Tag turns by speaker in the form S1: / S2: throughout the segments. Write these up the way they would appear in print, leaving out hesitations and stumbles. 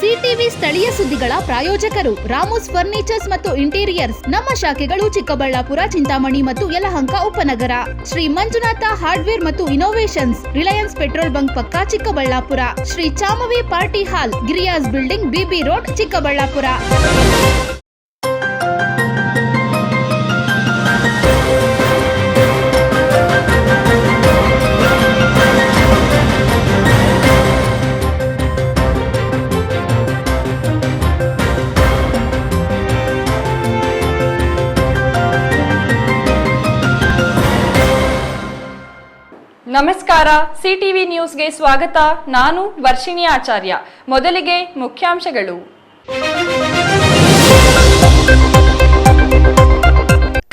S1: CTV ಸ್ಥಳೀಯ ಸುದ್ದಿಗಳ ಪ್ರಾಯೋಜಕರು ರಾಮೋಸ್ ಫರ್ನಿಚರ್ಸ್ ಮತ್ತು ಇಂಟೀರಿಯರ್ಸ್. ನಮ್ಮ ಶಾಖೆಗಳು ಚಿಕ್ಕಬಳ್ಳಾಪುರ, ಚಿಂತಾಮಣಿ ಮತ್ತು ಯಲಹಂಕ ಉಪನಗರ. ಶ್ರೀ ಮಂಜುನಾಥ ಹಾರ್ಡ್ವೇರ್ ಮತ್ತು ಇನೋವೇಷನ್ಸ್, ರಿಲಯನ್ಸ್ ಪೆಟ್ರೋಲ್ ಬಂಕ್ ಪಕ್ಕ Chikkaballapura. Shri Chamavi party hall, Giriyas building, BB road, Chikkaballapura.
S2: ನಮಸ್ಕಾರ, ಸಿಟಿವಿ ನ್ಯೂಸ್ಗೆ ಸ್ವಾಗತ. ನಾನು ವರ್ಷಿಣಿ ಆಚಾರ್ಯ. ಮೊದಲಿಗೆ ಮುಖ್ಯಾಂಶಗಳು.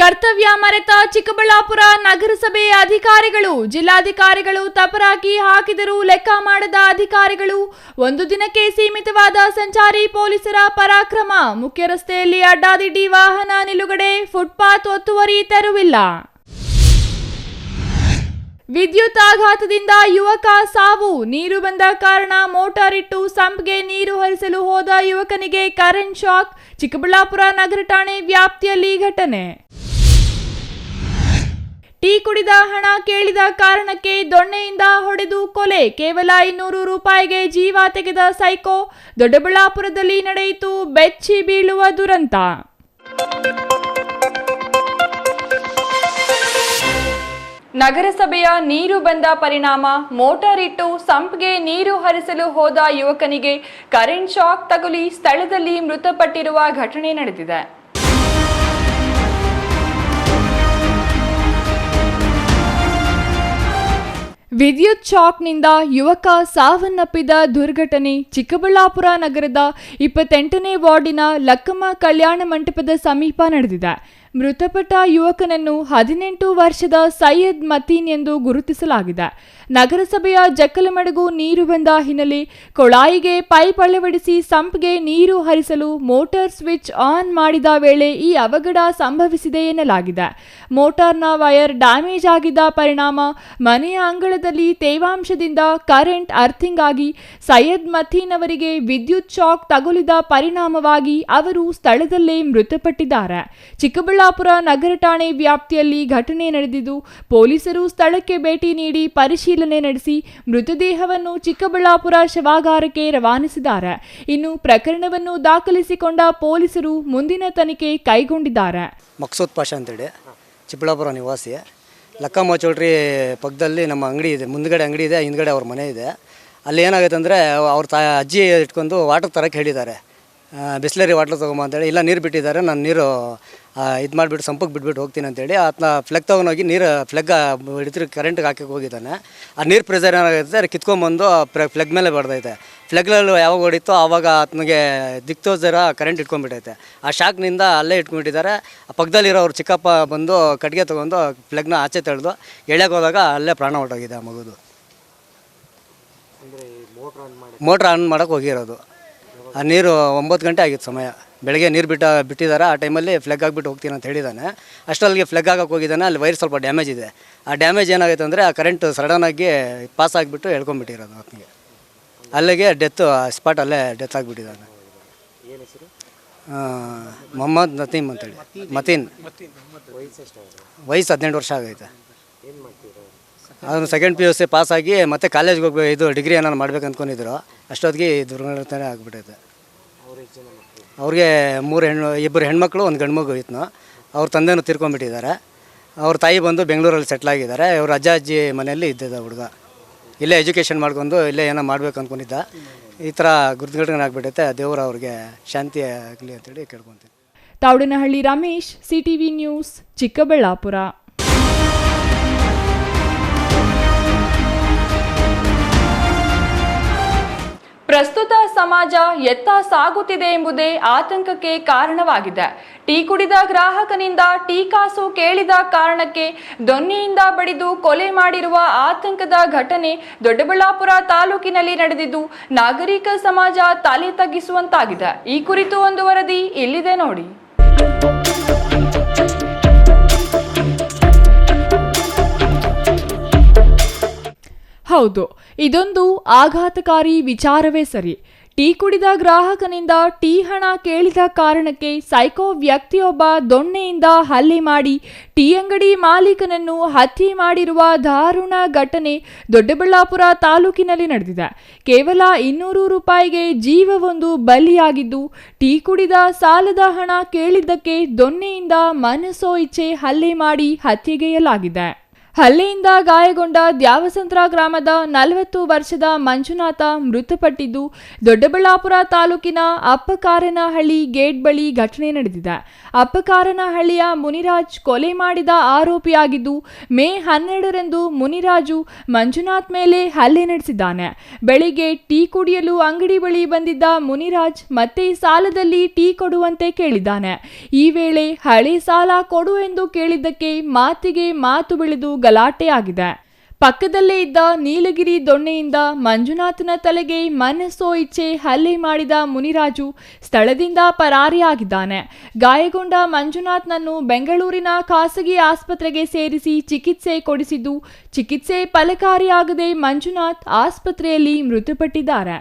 S2: ಕರ್ತವ್ಯ ಮರೆತ ಚಿಕ್ಕಬಳ್ಳಾಪುರ ನಗರಸಭೆ ಅಧಿಕಾರಿಗಳು. ಜಿಲ್ಲಾಧಿಕಾರಿಗಳು ತಪರಾಕಿ ಹಾಕಿದರೂ ಲೆಕ್ಕ ಮಾಡದ ಅಧಿಕಾರಿಗಳು. ಒಂದು ದಿನಕ್ಕೆ ಸೀಮಿತವಾದ ಸಂಚಾರಿ ಪೊಲೀಸರ ಪರಾಕ್ರಮ. ಮುಖ್ಯ ರಸ್ತೆಯಲ್ಲಿ ಅಡ್ಡಾದಿಡ್ಡಿ ವಾಹನ ನಿಲುಗಡೆ, ಫುಟ್ಪಾತ್ ಒತ್ತುವರಿ ತೆರವಿಲ್ಲ. ವಿದ್ಯುತ್ ಆಘಾತದಿಂದ ಯುವಕ ಸಾವು. ನೀರು ಬಂದ ಕಾರಣ ಮೋಟಾರ್ ಇಟ್ಟು ಸಂಪ್ಗೆ ನೀರು ಹರಿಸಲು ಹೋದ ಯುವಕನಿಗೆ ಕರೆಂಟ್ ಶಾಕ್. ಚಿಕ್ಕಬಳ್ಳಾಪುರ ನಗರ ಠಾಣೆ ವ್ಯಾಪ್ತಿಯಲ್ಲಿ ಘಟನೆ. ಟೀ ಕುಡಿದ ಹಣ ಕೇಳಿದ ಕಾರಣಕ್ಕೆ ದೊಣ್ಣೆಯಿಂದ ಹೊಡೆದು ಕೊಲೆ. ಕೇವಲ 200 ರೂಪಾಯಿಗೆ ಜೀವ ತೆಗೆದ ಸೈಕೋ. ದೊಡ್ಡಬಳ್ಳಾಪುರದಲ್ಲಿ ನಡೆಯಿತು ಬೆಚ್ಚಿ ಬೀಳುವ ದುರಂತ. ನಗರಸಭೆಯ ನೀರು ಬಂದ ಪರಿಣಾಮ ಮೋಟಾರ್ ಇಟ್ಟು ಸಂಪ್ಗೆ ನೀರು ಹರಿಸಲು ಹೋದ ಯುವಕನಿಗೆ ಕರೆಂಟ್ ಶಾಕ್ ತಗುಲಿ ಸ್ಥಳದಲ್ಲಿ ಮೃತಪಟ್ಟಿರುವ ಘಟನೆ ನಡೆದಿದೆ. ವಿದ್ಯುತ್ ಶಾಕ್ನಿಂದ ಯುವಕ ಸಾವನ್ನಪ್ಪಿದ ದುರ್ಘಟನೆ ಚಿಕ್ಕಬಳ್ಳಾಪುರ ನಗರದ 28ನೇ ವಾರ್ಡಿನ ಲಕ್ಕಮ್ಮ ಕಲ್ಯಾಣ ಮಂಟಪದ ಸಮೀಪ ನಡೆದಿದೆ. ಮೃತಪಟ್ಟ ಯುವಕನನ್ನು 18 ವರ್ಷದ ಸೈಯದ್ ಮತೀನ್ ಎಂದು ಗುರುತಿಸಲಾಗಿದೆ. ನಗರಸಭೆಯ ಜಕ್ಕಲಮಡಗು ನೀರು ಬಂದ ಹಿನ್ನೆಲೆ ಕೊಳಾಯಿಗೆ ಪೈಪ್ ಅಳವಡಿಸಿ ಸಂಪ್ಗೆ ನೀರು ಹರಿಸಲು ಮೋಟಾರ್ ಸ್ವಿಚ್ ಆನ್ ಮಾಡಿದ ವೇಳೆ ಈ ಅವಘಡ ಸಂಭವಿಸಿದೆ ಎನ್ನಲಾಗಿದೆ. ಮೋಟಾರ್ನ ವೈರ್ ಡ್ಯಾಮೇಜ್ ಆಗಿದ್ದ ಪರಿಣಾಮ ಮನೆಯ ಅಂಗಳದಲ್ಲಿ ತೇವಾಂಶದಿಂದ ಕರೆಂಟ್ ಅರ್ಥಿಂಗ್ ಆಗಿ ಸೈಯದ್ ಮತೀನ್ ಅವರಿಗೆ ವಿದ್ಯುತ್ ಶಾಕ್ ತಗುಲಿದ ಪರಿಣಾಮವಾಗಿ ಅವರು ಸ್ಥಳದಲ್ಲೇ ಮೃತಪಟ್ಟಿದ್ದಾರೆ. ಚಿಕ್ಕಬಳ್ಳಾಪುರ ನಗರ ಠಾಣೆ ವ್ಯಾಪ್ತಿಯಲ್ಲಿ ಘಟನೆ ನಡೆದಿದ್ದು, ಪೊಲೀಸರು ಸ್ಥಳಕ್ಕೆ ಭೇಟಿ ನೀಡಿ ಪರಿಶೀಲನೆ ನಡೆಸಿ ಮೃತದೇಹವನ್ನು ಚಿಕ್ಕಬಳ್ಳಾಪುರ ಶವಾಗಾರಕ್ಕೆ ರವಾನಿಸಿದ್ದಾರೆ. ಇನ್ನು ಪ್ರಕರಣವನ್ನು ದಾಖಲಿಸಿಕೊಂಡ ಪೊಲೀಸರು ಮುಂದಿನ ತನಿಖೆ ಕೈಗೊಂಡಿದ್ದಾರೆ.
S3: ಮಕ್ಸೂದ್ ಪಾಷಾ ಅಂತೇಳಿ ಚಿಕ್ಕಬಳ್ಳಾಪುರ ನಿವಾಸಿ. ಲಕ್ಕಮ್ಮ ಚೌಲ್ಟ್ರಿ ಪಕ್ಕದಲ್ಲಿ ನಮ್ಮ ಅಂಗಡಿ ಇದೆ, ಮುಂದ್ಗಡೆ ಅಂಗಡಿ ಇದೆ, ಹಿಂದ್ಗಡೆ ಅವ್ರ ಮನೆ ಇದೆ. ಅಲ್ಲಿ ಏನಾಗುತ್ತೆ ಅಂದರೆ ಅವ್ರ ಅಜ್ಜಿ ಇಟ್ಕೊಂಡು ವಾಟರ್ ತರಕ್ಕೆ ಹೇಳಿದ್ದಾರೆ, ಬಿಸ್ಲರಿ ವಾಟರ್ ತೊಗೊಂಬ ಅಂತೇಳಿ. ಇಲ್ಲ, ನೀರು ಬಿಟ್ಟಿದ್ದಾರೆ, ನಾನು ನೀರು ಇದು ಮಾಡಿಬಿಟ್ಟು ಸಂಪಕ್ಕೆ ಬಿಟ್ಬಿಟ್ಟು ಹೋಗ್ತೀನಿ ಅಂತೇಳಿ ಆತನ ಫ್ಲೆಗ್ ತೊಗೊಂಡೋಗಿ ನೀರು ಫ್ಲೆಗ್ ಹಿಡಿದ್ರೆ ಕರೆಂಟ್ಗೆ ಹಾಕಕ್ಕೆ ಹೋಗಿದ್ದಾನೆ. ಆ ನೀರು ಪ್ರೆಸರ್ ಏನಾಗುತ್ತೆ ಅದು ಕಿತ್ಕೊಂಬಂದು ಫ್ಲೆಗ್ ಮೇಲೆ ಬಡ್ದೈತೆ. ಫ್ಲೆಗ್ನಲ್ಲಿ ಯಾವಾಗ ಹೊಡಿತೋ ಆವಾಗ ಆತನಿಗೆ ದಿಕ್ತೋಜರ ಕರೆಂಟ್ ಇಟ್ಕೊಂಡ್ಬಿಟ್ಟೈತೆ. ಆ ಶಾಕ್ನಿಂದ ಅಲ್ಲೇ ಇಟ್ಕೊಂಡಿದ್ದಾರೆ. ಆ ಪಕ್ಕದಲ್ಲಿರೋ ಅವ್ರು ಚಿಕ್ಕಪ್ಪ ಬಂದು ಕಟ್ಟಿಗೆ ತೊಗೊಂಡು ಫ್ಲೆಗ್ನ ಆಚೆ ತೆಳೆದು ಎಳ್ಯಾಕೆ ಹೋದಾಗ ಅಲ್ಲೇ ಪ್ರಾಣ ಹೊರಟೋಗಿದೆ ಆ ಮಗುದು. ಮೋಟ್ರ್ ಆನ್ ಮಾಡೋಕ್ಕೆ ಹೋಗಿರೋದು. ಆ ನೀರು 9 ಗಂಟೆ ಆಗಿತ್ತು ಸಮಯ. ಬೆಳಗ್ಗೆ ನೀರು ಬಿಟ್ಟಿದ್ದಾರೆ. ಆ ಟೈಮಲ್ಲಿ ಫ್ಲೆಗ್ ಆಗಿಬಿಟ್ಟು ಹೋಗ್ತೀನಿ ಅಂತ ಹೇಳಿದ್ದಾನೆ. ಅಷ್ಟಲ್ಲಿಗೆ ಫ್ಲೆಗ್ ಆಗಕ್ಕೆ ಹೋಗಿದ್ದಾನೆ. ಅಲ್ಲಿ ವೈರ್ ಸ್ವಲ್ಪ ಡ್ಯಾಮೇಜ್ ಇದೆ. ಆ ಡ್ಯಾಮೇಜ್ ಏನಾಗುತ್ತೆ ಅಂದರೆ ಆ ಕರೆಂಟ್ ಸಡನ್ನಾಗಿ ಪಾಸ್ ಆಗಿಬಿಟ್ಟು ಎಳ್ಕೊಂಡ್ಬಿಟ್ಟಿರೋದು ಆತನಿಗೆ. ಅಲ್ಲಿಗೆ ಡೆತ್, ಸ್ಪಾಟಲ್ಲೇ ಡೆತ್ ಆಗಿಬಿಟ್ಟಿದ್ದಾನೆ. ಮೊಹಮ್ಮದ್ ನತೀಮ್ ಅಂತೇಳಿ, ಮತೀನ್. ವಯಸ್ಸು 18 ವರ್ಷ ಆಗೈತೆ. ಅವನು ಸೆಕೆಂಡ್ PUC ಪಾಸ್ ಆಗಿ ಮತ್ತೆ ಕಾಲೇಜ್ಗೆ ಹೋಗ್ಬೇಕು, ಇದು ಡಿಗ್ರಿ ಏನಾರು ಮಾಡ್ಬೇಕು ಅಂದ್ಕೊಂಡಿದ್ರು. ಅಷ್ಟೊತ್ತಿಗೆ ದುರ್ಘಟನೆ ಆಗಿಬಿಟ್ಟೈತೆ. ಅವ್ರಿಗೆ 2 ಹೆಣ್ಮಕ್ಳು, 1 ಗಂಡು ಮಗು ಇತ್ತು. ಅವ್ರ ತಂದೆನೂ ತೀರ್ಕೊಂಡ್ಬಿಟ್ಟಿದ್ದಾರೆ. ಅವ್ರ ತಾಯಿ ಬಂದು ಬೆಂಗಳೂರಲ್ಲಿ ಸೆಟ್ಲ್ ಆಗಿದ್ದಾರೆ. ಅವ್ರ ಅಜ್ಜಿ ಮನೆಯಲ್ಲಿ ಇದ್ದಿದ್ದ ಹುಡುಗ. ಇಲ್ಲೇ ಎಜುಕೇಷನ್ ಮಾಡ್ಕೊಂಡು ಇಲ್ಲೇ ಏನೋ ಮಾಡ್ಬೇಕು ಅಂದ್ಕೊಂಡಿದ್ದ. ಈ ಥರ ದುರ್ಘಟನೆ ಆಗಿಬಿಟ್ಟೈತೆ. ದೇವರು ಅವ್ರಿಗೆ ಶಾಂತಿ ಆಗಲಿ ಅಂತೇಳಿ ಕೇಳ್ಕೊತೀನಿ.
S2: ತಾವಡನಹಳ್ಳಿ ರಮೇಶ್, ಸಿಟಿವಿ ನ್ಯೂಸ್, ಚಿಕ್ಕಬಳ್ಳಾಪುರ. ಪ್ರಸ್ತುತ ಸಮಾಜ ಎತ್ತ ಸಾಗುತ್ತಿದೆ ಎಂಬುದೇ ಆತಂಕಕ್ಕೆ ಕಾರಣವಾಗಿದೆ. ಟೀ ಕುಡಿದ ಗ್ರಾಹಕನಿಂದ ಟೀ ಕಾಸು ಕೇಳಿದ ಕಾರಣಕ್ಕೆ ದೊಣ್ಣೆಯಿಂದ ಬಡಿದು ಕೊಲೆ ಮಾಡಿರುವ ಆತಂಕದ ಘಟನೆ ದೊಡ್ಡಬಳ್ಳಾಪುರ ತಾಲೂಕಿನಲ್ಲಿ ನಡೆದಿದ್ದು ನಾಗರಿಕ ಸಮಾಜ ತಲೆ ತಗ್ಗಿಸುವಂತಾಗಿದೆ. ಈ ಕುರಿತು ಒಂದು ವರದಿ ಇಲ್ಲಿದೆ ನೋಡಿ. ಹೌದು, ಇದೊಂದು ಆಘಾತಕಾರಿ ವಿಚಾರವೇ ಸರಿ. ಟೀ ಕುಡಿದ ಗ್ರಾಹಕನಿಂದ ಟೀ ಹಣ ಕೇಳಿದ ಕಾರಣಕ್ಕೆ ಸೈಕೋ ವ್ಯಕ್ತಿಯೊಬ್ಬ ದೊಣ್ಣೆಯಿಂದ ಹಲ್ಲೆ ಮಾಡಿ ಟೀ ಅಂಗಡಿ ಮಾಲೀಕನನ್ನು ಹತ್ಯೆ ಮಾಡಿರುವ ದಾರುಣ ಘಟನೆ ದೊಡ್ಡಬಳ್ಳಾಪುರ ತಾಲೂಕಿನಲ್ಲಿ ನಡೆದಿದೆ. ಕೇವಲ 200 ರೂಪಾಯಿಗೆ ಜೀವವೊಂದು ಬಲಿಯಾಗಿದ್ದು, ಟೀ ಕುಡಿದ ಸಾಲದ ಹಣ ಕೇಳಿದ್ದಕ್ಕೆ ದೊಣ್ಣೆಯಿಂದ ಮನಸೋ ಇಚ್ಛೆ ಹಲ್ಲೆ ಮಾಡಿ ಹತ್ಯೆಗೈಯಲಾಗಿದೆ. ಹಲ್ಲೆಯಿಂದ ಗಾಯಗೊಂಡ ದ್ಯಾವಸಂದ್ರ ಗ್ರಾಮದ 40 ವರ್ಷದ ಮಂಜುನಾಥ ಮೃತಪಟ್ಟಿದ್ದು, ದೊಡ್ಡಬಳ್ಳಾಪುರ ತಾಲೂಕಿನ ಅಪ್ಪಕಾರನಹಳ್ಳಿ ಗೇಟ್ ಬಳಿ ಘಟನೆ ನಡೆದಿದೆ. ಅಪ್ಪಕಾರನಹಳ್ಳಿಯ ಮುನಿರಾಜ್ ಕೊಲೆ ಮಾಡಿದ ಆರೋಪಿಯಾಗಿದ್ದು, ಮೇ 12ರಂದು ಮುನಿರಾಜು ಮಂಜುನಾಥ್ ಮೇಲೆ ಹಲ್ಲೆ ನಡೆಸಿದ್ದಾನೆ. ಬೆಳಿಗ್ಗೆ ಟೀ ಕುಡಿಯಲು ಅಂಗಡಿ ಬಳಿ ಬಂದಿದ್ದ ಮುನಿರಾಜ್ ಮತ್ತೆ ಸಾಲದಲ್ಲಿ ಟೀ ಕೊಡುವಂತೆ ಕೇಳಿದ್ದಾನೆ. ಈ ವೇಳೆ ಹಳೆ ಸಾಲ ಕೊಡು ಎಂದು ಕೇಳಿದ್ದಕ್ಕೆ ಮಾತಿಗೆ ಮಾತು ಬೆಳೆದು ಗಲಾಟೆಯಾಗಿದೆ. ಪಕ್ಕದಲ್ಲೇ ಇದ್ದ ನೀಲಗಿರಿ ದೊಣ್ಣೆಯಿಂದ ಮಂಜುನಾಥನ ತಲೆಗೆ ಮನಸೋ ಇಚ್ಛೆ ಹಲ್ಲೆ ಮಾಡಿದ ಮುನಿರಾಜು ಸ್ಥಳದಿಂದ ಪರಾರಿಯಾಗಿದ್ದಾನೆ. ಗಾಯಗೊಂಡ ಮಂಜುನಾಥ್ನನ್ನು ಬೆಂಗಳೂರಿನ ಖಾಸಗಿ ಆಸ್ಪತ್ರೆಗೆ ಸೇರಿಸಿ ಚಿಕಿತ್ಸೆ ಕೊಡಿಸಿದ್ದು, ಚಿಕಿತ್ಸೆ ಫಲಕಾರಿಯಾಗದೆ ಮಂಜುನಾಥ್ ಆಸ್ಪತ್ರೆಯಲ್ಲಿ ಮೃತಪಟ್ಟಿದ್ದಾರೆ.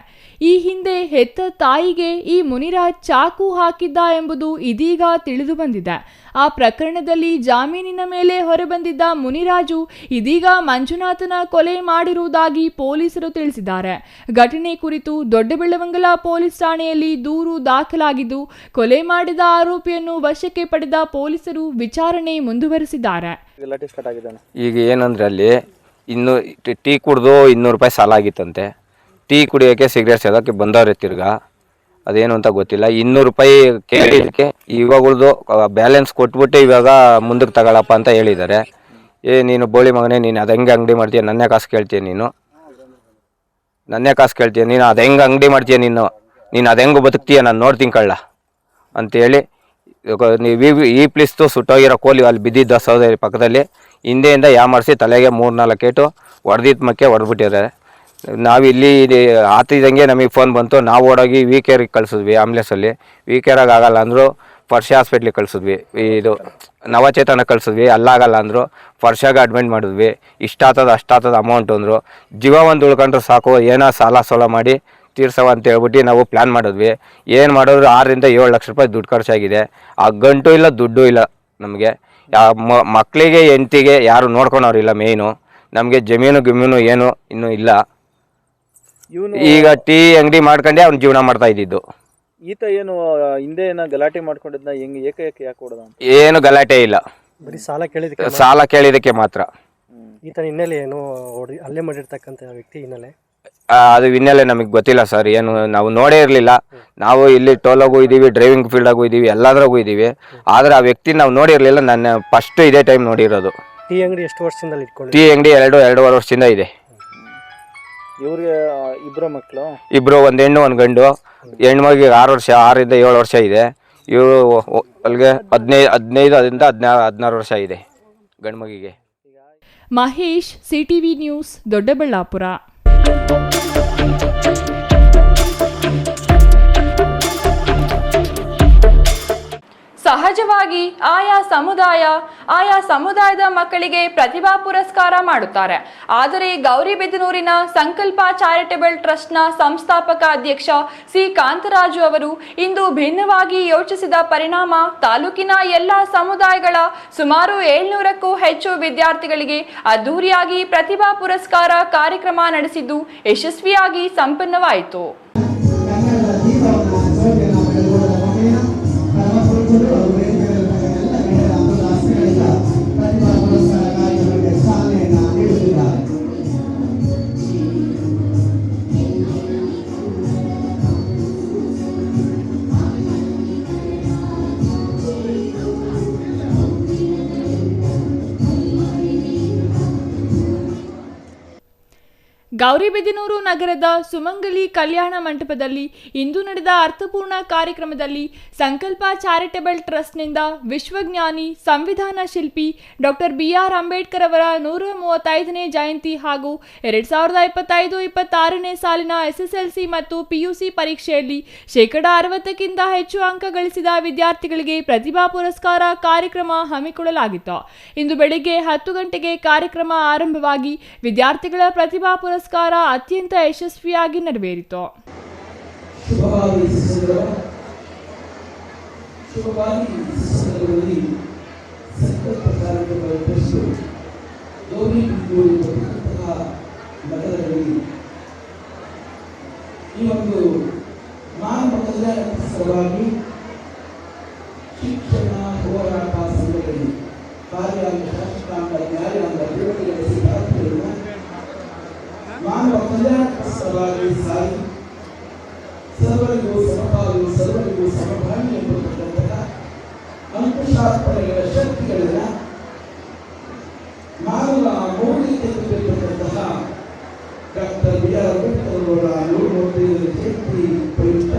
S2: ಈ ಹಿಂದೆ ಹೆತ್ತ ತಾಯಿಗೆ ಈ ಮುನಿರಾಜ್ ಚಾಕು ಹಾಕಿದ್ದ ಎಂಬುದು ಇದೀಗ ತಿಳಿದು ಬಂದಿದೆ. ಆ ಪ್ರಕರಣದಲ್ಲಿ ಜಾಮೀನಿನ ಮೇಲೆ ಹೊರಬಂದಿದ್ದ ಮುನಿರಾಜು ಇದೀಗ ಮಂಜುನಾಥನ ಕೊಲೆ ಮಾಡಿರುವುದಾಗಿ ಪೊಲೀಸರು ತಿಳಿಸಿದ್ದಾರೆ. ಘಟನೆ ಕುರಿತು ದೊಡ್ಡಬೆಳ್ಳವಂಗಲ ಪೊಲೀಸ್ ಠಾಣೆಯಲ್ಲಿ ದೂರು ದಾಖಲಾಗಿದ್ದು, ಕೊಲೆ ಮಾಡಿದ ಆರೋಪಿಯನ್ನು ವಶಕ್ಕೆ ಪಡೆದ ಪೊಲೀಸರು ವಿಚಾರಣೆ ಮುಂದುವರೆಸಿದ್ದಾರೆ.
S4: ಈಗ ಏನಂದ್ರೆ ಅಲ್ಲಿ ಟೀ ಕುಡಿದು 200 ರೂಪಾಯಿ ಸಾಲ ಆಗಿತ್ತಂತೆ. ಟೀ ಕುಡಿಯೋಕ್ಕೆ ಸಿಗರೇಟ್ ಸೇದೋಕ್ಕೆ ಬಂದವ್ರೆ. ತಿರ್ಗಾ ಅದೇನು ಅಂತ ಗೊತ್ತಿಲ್ಲ. 200 ರೂಪಾಯಿ ಕೇಳಿದ್ದಕ್ಕೆ ಇವಾಗಳ್ದು ಬ್ಯಾಲೆನ್ಸ್ ಕೊಟ್ಬಿಟ್ಟು ಇವಾಗ ಮುಂದಕ್ಕೆ ತಗೊಳಪ್ಪ ಅಂತ ಹೇಳಿದ್ದಾರೆ. ನೀನು ಬೋಳಿ ಮಗನೇ, ನೀನು ಅದು ಹೆಂಗೆ ಅಂಗಡಿ ಮಾಡ್ತೀಯ, ನನ್ನೇ ಕಾಸು ಕೇಳ್ತೀಯ, ನೀನು ಅದು ಹೆಂಗೆ ಅಂಗಡಿ ಮಾಡ್ತೀಯ, ನೀನು ಅದು ಹೆಂಗೆ ಬದುಕ್ತೀಯ, ನಾನು ನೋಡ್ತೀನಿ ಕಳ್ಳ ಅಂತೇಳಿ ನೀವು ಈ ಪ್ಲೀಸ್ತು ಸುಟ್ಟೋಗಿರೋ ಕೋಲಿ ಅಲ್ಲಿ ಬಿದ್ದಿದ್ದ ಸಹೋದರಿ ಪಕ್ಕದಲ್ಲಿ ಹಿಂದೆಯಿಂದ ಮಾಡಿಸಿ ತಲೆಗೆ 3-4 ಏಟು ಹೊಡೆದಿದ್ದ ಮಕ್ಕೆ ಹೊಡೆದ್ಬಿಟ್ಟಿದ್ದಾರೆ. ನಾವಿಲ್ಲಿ ಆತಿದ್ದಂಗೆ ನಮಗೆ ಫೋನ್ ಬಂತು. ನಾವು ಓಡೋಗಿ ವಿಕೇರಿಗೆ ಕಳಿಸಿದ್ವಿ. ಆಂಬ್ಲೆನ್ಸಲ್ಲಿ ವಿಕೇರಾಗ ಆಗಲ್ಲ ಅಂದರು ಫರ್ಷ ಹಾಸ್ಪಿಟ್ಲಿಗೆ ಕಳಿಸಿದ್ವಿ. ಇದು ನವಚೇತನ ಕಳಿಸಿದ್ವಿ. ಅಲ್ಲಾಗಲ್ಲ ಅಂದರು ಫರ್ಷಾಗ ಅಡ್ಮಿಟ್ ಮಾಡಿದ್ವಿ. ಇಷ್ಟಾಗ್ತದೆ ಅಷ್ಟಾಗ್ತದೆ ಅಮೌಂಟ್ ಅಂದರು. ಜೀವ ಒಂದು ಉಳ್ಕೊಂಡ್ರೆ ಸಾಕು, ಏನೋ ಸಾಲ ಮಾಡಿ ತೀರ್ಸವ ಅಂತ ಹೇಳ್ಬಿಟ್ಟು ನಾವು ಪ್ಲ್ಯಾನ್ ಮಾಡಿದ್ವಿ. ಏನು ಮಾಡಿದ್ರು 6-7 ಲಕ್ಷ ರೂಪಾಯಿ ದುಡ್ಡು ಖರ್ಚಾಗಿದೆ. ಆ ಗಂಟು ಇಲ್ಲ, ದುಡ್ಡು ಇಲ್ಲ ನಮಗೆ. ಮಕ್ಕಳಿಗೆ ಹೆಂಡತಿಗೆ ಯಾರು ನೋಡ್ಕೊಳೋರಿಲ್ಲ. ಮೇಯ್ನು ನಮಗೆ ಜಮೀನು ಏನು ಇನ್ನೂ ಇಲ್ಲ. ಈಗ ಟೀ ಅಂಗಡಿ ಮಾಡ್ಕೊಂಡೆ ಅವ್ನು ಜೀವನ ಮಾಡ್ತಾ ಇದ್ದಿದ್ದು.
S5: ಈತ ಏನು ಹಿಂದೆ ಏನೋ ಗಲಾಟೆ ಮಾಡ್ಕೊಂಡಿದ್ನ, ಹೆಂಗೆ ಯಾಕೆ ಹೊಡೆದ?
S4: ಏನು ಗಲಾಟೆ ಇಲ್ಲ,
S3: ಬರೀ ಸಾಲ
S4: ಕೇಳಿದಕ್ಕೆ ಮಾತ್ರ.
S3: ಈತನ ಹಿನ್ನೆಲೆ ಏನು ಅಲ್ಲೇ ಮಾಡಿರ್ತಕ್ಕಂಥ ವ್ಯಕ್ತಿ ಹಿನ್ನೆಲೆ
S4: ಅದು ಹಿನ್ನೆಲೆ ನಮಗೆ ಗೊತ್ತಿಲ್ಲ ಸರ್. ಏನು ನಾವು ನೋಡೇ ಇರಲಿಲ್ಲ. ನಾವು ಇಲ್ಲಿ ಟೋಲಾಗೂ ಇದ್ದೀವಿ, ಡ್ರೈವಿಂಗ್ ಫೀಲ್ಡಾಗೂ ಇದ್ದೀವಿ, ಎಲ್ಲಾದ್ರಾಗೂ ಇದ್ದೀವಿ. ಆದರೆ ಆ ವ್ಯಕ್ತಿ ನಾವು ನೋಡಿರಲಿಲ್ಲ. ನಾನು ಫಸ್ಟ್ ಇದೇ ಟೈಮ್ ನೋಡಿರೋದು.
S3: ಟೀ ಅಂಗಡಿ ಎಷ್ಟು ವರ್ಷದಿಂದ ಇಟ್ಕೊಂಡು?
S4: ಟೀ ಅಂಗಡಿ 2-2.5 ವರ್ಷದಿಂದ ಇದೆ.
S5: ಇವ್ರಿಗೆ ಇಬ್ಬರು ಮಕ್ಕಳು?
S4: ಇಬ್ಬರು, ಒಂದು ಹೆಣ್ಣು ಒಂದು ಗಂಡು. ಹೆಣ್ಣು ಮಗಿಗೆ 6 ವರ್ಷ, 6-7 ವರ್ಷ ಇದೆ. ಇವರು ಅಲ್ಲಿಗೆ 15-16 ವರ್ಷ ಇದೆ ಗಂಡು ಮಗಿಗೆ.
S2: Mahesh, CTV news, Doddaballapura. ಸಹಜವಾಗಿ ಆಯಾ ಸಮುದಾಯದ ಮಕ್ಕಳಿಗೆ ಪ್ರತಿಭಾ ಪುರಸ್ಕಾರ ಮಾಡುತ್ತಾರೆ. ಆದರೆ ಗೌರಿಬಿದನೂರಿನ ಸಂಕಲ್ಪ ಚಾರಿಟೇಬಲ್ ಟ್ರಸ್ಟ್ನ ಸಂಸ್ಥಾಪಕ ಅಧ್ಯಕ್ಷ ಸಿ ಕಾಂತರಾಜು ಅವರು ಇಂದು ಭಿನ್ನವಾಗಿ ಯೋಚಿಸಿದ ಪರಿಣಾಮ ತಾಲೂಕಿನ ಎಲ್ಲ ಸಮುದಾಯಗಳ ಸುಮಾರು 700ಕ್ಕೂ ಹೆಚ್ಚು ವಿದ್ಯಾರ್ಥಿಗಳಿಗೆ ಅದ್ದೂರಿಯಾಗಿ ಪ್ರತಿಭಾ ಪುರಸ್ಕಾರ ಕಾರ್ಯಕ್ರಮ ನಡೆಸಿದ್ದು ಯಶಸ್ವಿಯಾಗಿ ಸಂಪನ್ನವಾಯಿತು. ಗೌರಿಬಿದನೂರು ನಗರದ ಸುಮಂಗಲಿ ಕಲ್ಯಾಣ ಮಂಟಪದಲ್ಲಿ ಇಂದು ನಡೆದ ಅರ್ಥಪೂರ್ಣ ಕಾರ್ಯಕ್ರಮದಲ್ಲಿ ಸಂಕಲ್ಪ ಚಾರಿಟೇಬಲ್ ಟ್ರಸ್ಟ್ನಿಂದ ವಿಶ್ವಜ್ಞಾನಿ ಸಂವಿಧಾನ ಶಿಲ್ಪಿ ಡಾಕ್ಟರ್ BR ಅಂಬೇಡ್ಕರ್ ಅವರ 135ನೇ ಜಯಂತಿ ಹಾಗೂ 2025-26ನೇ ಸಾಲಿನ SSLC ಮತ್ತು PUC ಪರೀಕ್ಷೆಯಲ್ಲಿ 60%ಕ್ಕಿಂತ ಹೆಚ್ಚು ಅಂಕ ಗಳಿಸಿದ ವಿದ್ಯಾರ್ಥಿಗಳಿಗೆ ಪ್ರತಿಭಾ ಪುರಸ್ಕಾರ ಕಾರ್ಯಕ್ರಮ ಹಮ್ಮಿಕೊಳ್ಳಲಾಗಿತ್ತು. ಇಂದು ಬೆಳಗ್ಗೆ 10 ಗಂಟೆಗೆ ಕಾರ್ಯಕ್ರಮ ಆರಂಭವಾಗಿ ವಿದ್ಯಾರ್ಥಿಗಳ ಪ್ರತಿಭಾ ಪುರಸ್ಕಾರ ಅತ್ಯಂತ ಯಶಸ್ವಿಯಾಗಿ ನೆರವೇರಿತು.
S6: ಶುಭವಾಗಿ ಸಂದರ್ಭದಲ್ಲಿ ಸಂಕಲ್ಪ ಕಾರ್ಯಕ್ರಮವನ್ನು ಗೌರಿ ಬಿಂದುವಂತಹ ನಗರದಲ್ಲಿ ಈ ಒಂದು ಮಾನವ ಕಲ್ಯಾಣ ಸಲುವಾಗಿ ಶಿಕ್ಷಣ ಹೋರಾಟ ಸಂಘಟನೆ ಕಾರ್ಯಾಂಗ ಶಾಸಕಾಂಗ ನ್ಯಾಯಾಂಗ ಬೆಳವಣಿಗೆ ಮಾನವ ಕಲ್ಯಾಣ ಸಲುವಾಗಿ ಸಾರಿ ಸರ್ವರಿಗೂ ಸಮಪಾಲು ಸರ್ವರಿಗೂ ಸಮಭಾಗಿ ಎಂಬತಕ್ಕಂತಹ ಅಂಕುಶಾಸ್ತ್ರಗಳ ಶಕ್ತಿಗಳನ್ನ ಮಾನವ ಮೌಲ್ಯತೆ ತೆಗೆದುಕೊಂಡಂತಹ ಡಾಕ್ಟರ್ ಬಿ.ಆರ್. ಅಂಬೇಡ್ಕರ್ ಅವರ 135ನೇ ಜಯಂತಿ ಪ್ರಯುಕ್ತ